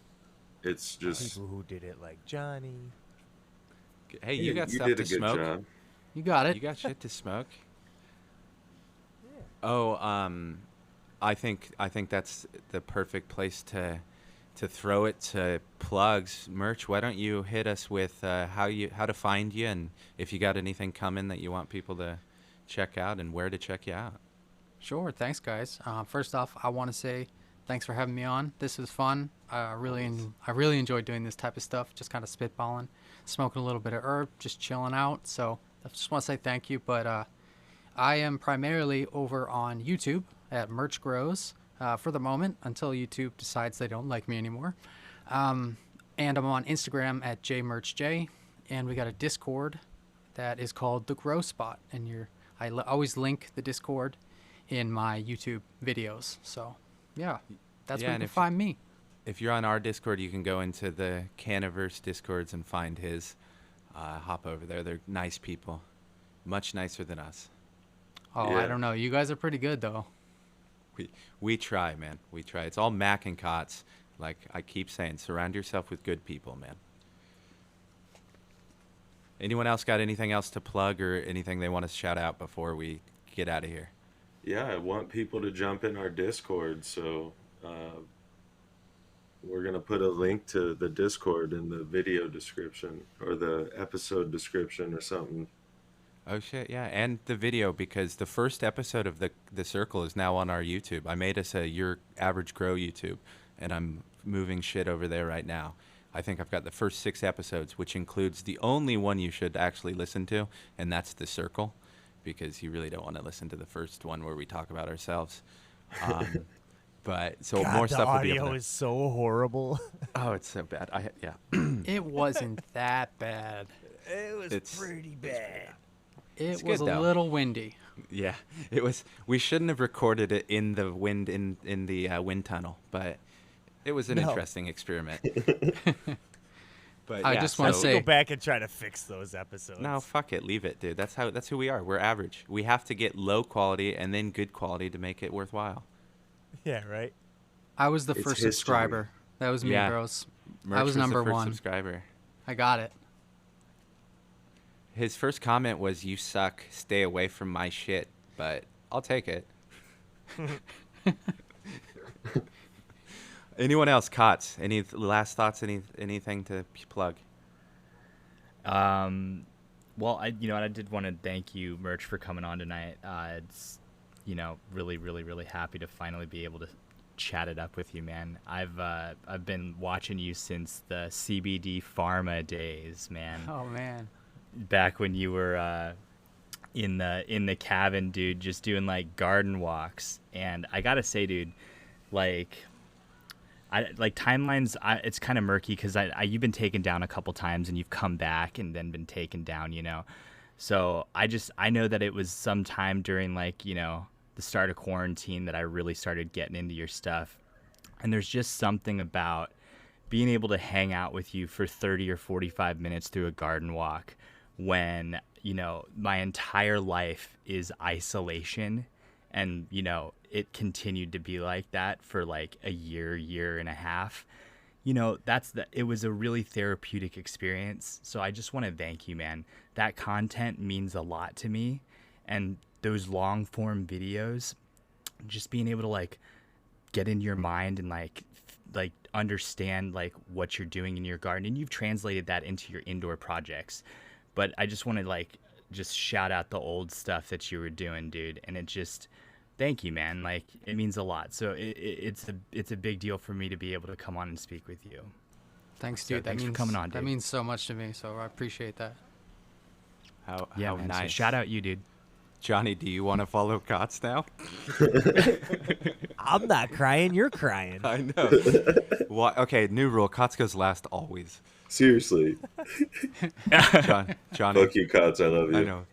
just people who did it like Johnny. Hey, you got stuff to smoke. Job. You got it. You got shit to smoke. Yeah. Oh, I think that's the perfect place to throw it to plugs. Merch, why don't you hit us with how to find you, and if you got anything coming that you want people to check out, and where to check you out. Sure. Thanks, guys. First off, I want to say thanks for having me on. This was fun. I really enjoyed doing this type of stuff, just kind of spitballing, smoking a little bit of herb, just chilling out. So I just want to say thank you. But I am primarily over on YouTube at Merch Grows for the moment, until YouTube decides they don't like me anymore. And I'm on Instagram at jmerchj, and we got a Discord that is called The Grow Spot, and I always link the Discord in my YouTube videos. So yeah, that's where you can find me. If you're on our Discord, you can go into the Caniverse Discords and find his. Hop over there. They're nice people, much nicer than us. Oh, yeah. I don't know. You guys are pretty good though. We try, man. We try. It's all Mack and Cots. Like I keep saying, surround yourself with good people, man. Anyone else got anything else to plug or anything they want to shout out before we get out of here? Yeah, I want people to jump in our Discord. So we're going to put a link to the Discord in the video description or the episode description or something. Oh, shit, yeah. And the video, because the first episode of the Circle is now on our YouTube. I made us a Your Average Grow YouTube, and I'm moving shit over there right now. I think I've got the first 6 episodes, which includes the only one you should actually listen to, and that's The Circle, because you really don't want to listen to the first one where we talk about ourselves. But so God, more stuff will be able to... The audio is so horrible. Oh, it's so bad. It wasn't that bad. It was pretty bad. It was a little windy. Yeah, it was. We shouldn't have recorded it in the wind in the wind tunnel, but it was an interesting experiment. But I just want to say, go back and try to fix those episodes. No, fuck it, leave it, dude. That's who we are. We're average. We have to get low quality and then good quality to make it worthwhile. Yeah, right. I was the first subscriber. That was me, bros. I was number 1 subscriber. I got it. His first comment was, "You suck. Stay away from my shit." But I'll take it. Anyone else? Cots? Any last thoughts? Anything to plug? Well, I did want to thank you, Merch, for coming on tonight. It's really, really, really happy to finally be able to chat it up with you, man. I've been watching you since the CBD Pharma days, man. Oh man. Back when you were in the cabin, dude, just doing like garden walks. And I gotta say, dude, timelines, it's kind of murky because you've been taken down a couple times and you've come back and then been taken down, So I know that it was sometime during the start of quarantine that I really started getting into your stuff. And there's just something about being able to hang out with you for 30 or 45 minutes through a garden walk when, my entire life is isolation. And, it continued to be like that for like a year and a half. It was a really therapeutic experience. So I just want to thank you, man. That content means a lot to me. And those long form videos, just being able to get into your mind and understand what you're doing in your garden. And you've translated that into your indoor projects. But I just want to just shout out the old stuff that you were doing, dude. And it just, thank you, man. It means a lot. So it's a big deal for me to be able to come on and speak with you. Thanks, dude. Thanks for coming on, dude. That means so much to me. So I appreciate that. How man, nice. So shout out you, dude. Johnny, do you want to follow Cots now? I'm not crying. You're crying. I know. Well, okay, new rule. Cots goes last always. Seriously. Johnny. Fuck you, Cots. I love you. I know.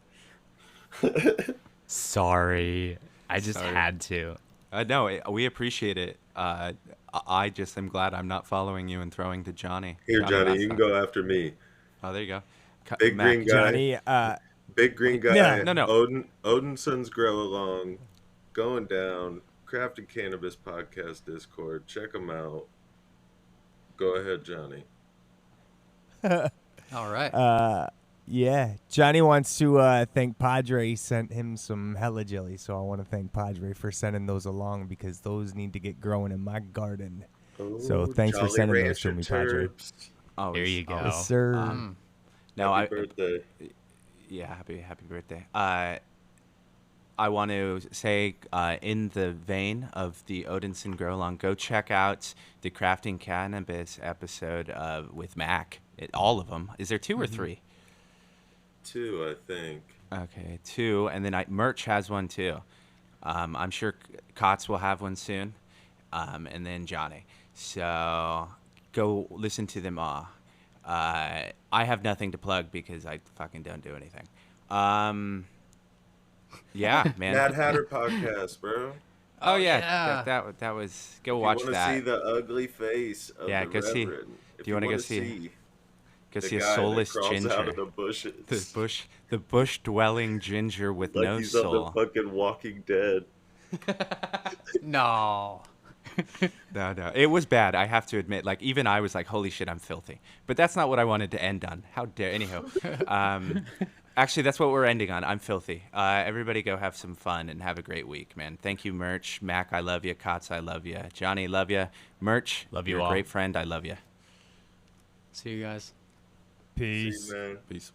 Sorry. I just had to. No, we appreciate it. I just am glad I'm not following you and throwing to Johnny. Here, Johnny, you can go after me. Oh, there you go. Big Mack. green guy. Johnny, big green guy. No. Odinson's Grow Along. Going down. Crafted Cannabis Podcast Discord. Check them out. Go ahead, Johnny. All right. Yeah, Johnny wants to thank Padre. Sent him some hella jelly, so I want to thank Padre for sending those along because those need to get growing in my garden. Oh, so thanks for sending those to me, Padre. Oh, there you go. Yes, sir. Happy birthday. Yeah, happy birthday. I want to say, in the vein of the Odinson Grow Along, go check out the Crafting Cannabis episode with Mack. All of them. Is there 2 or 3? 2, I think. Okay, 2, and then Merch has one too. I'm sure Cots will have one soon, and then Johnny. So go listen to them all. I have nothing to plug because I fucking don't do anything. Yeah, man. Mad Hatter podcast, bro. Oh yeah. That was. Go watch that. You want to see the ugly face of the go see. Reverend. Do you want to go see? Go see a guy soulless that crawls ginger. Out of the bushes. The bush dwelling ginger with like no he's soul. On the fucking Walking Dead. No. No. It was bad. I have to admit. Like even I was like, "Holy shit, I'm filthy." But that's not what I wanted to end on. How dare? Anyhow, actually, that's what we're ending on. I'm filthy. Everybody, go have some fun and have a great week, man. Thank you, Merch. Mack, I love you. Cots, I love you. Johnny, love you. Merch, love you you're all. a great friend. I love you. See you guys. Peace. See you, man. Peace.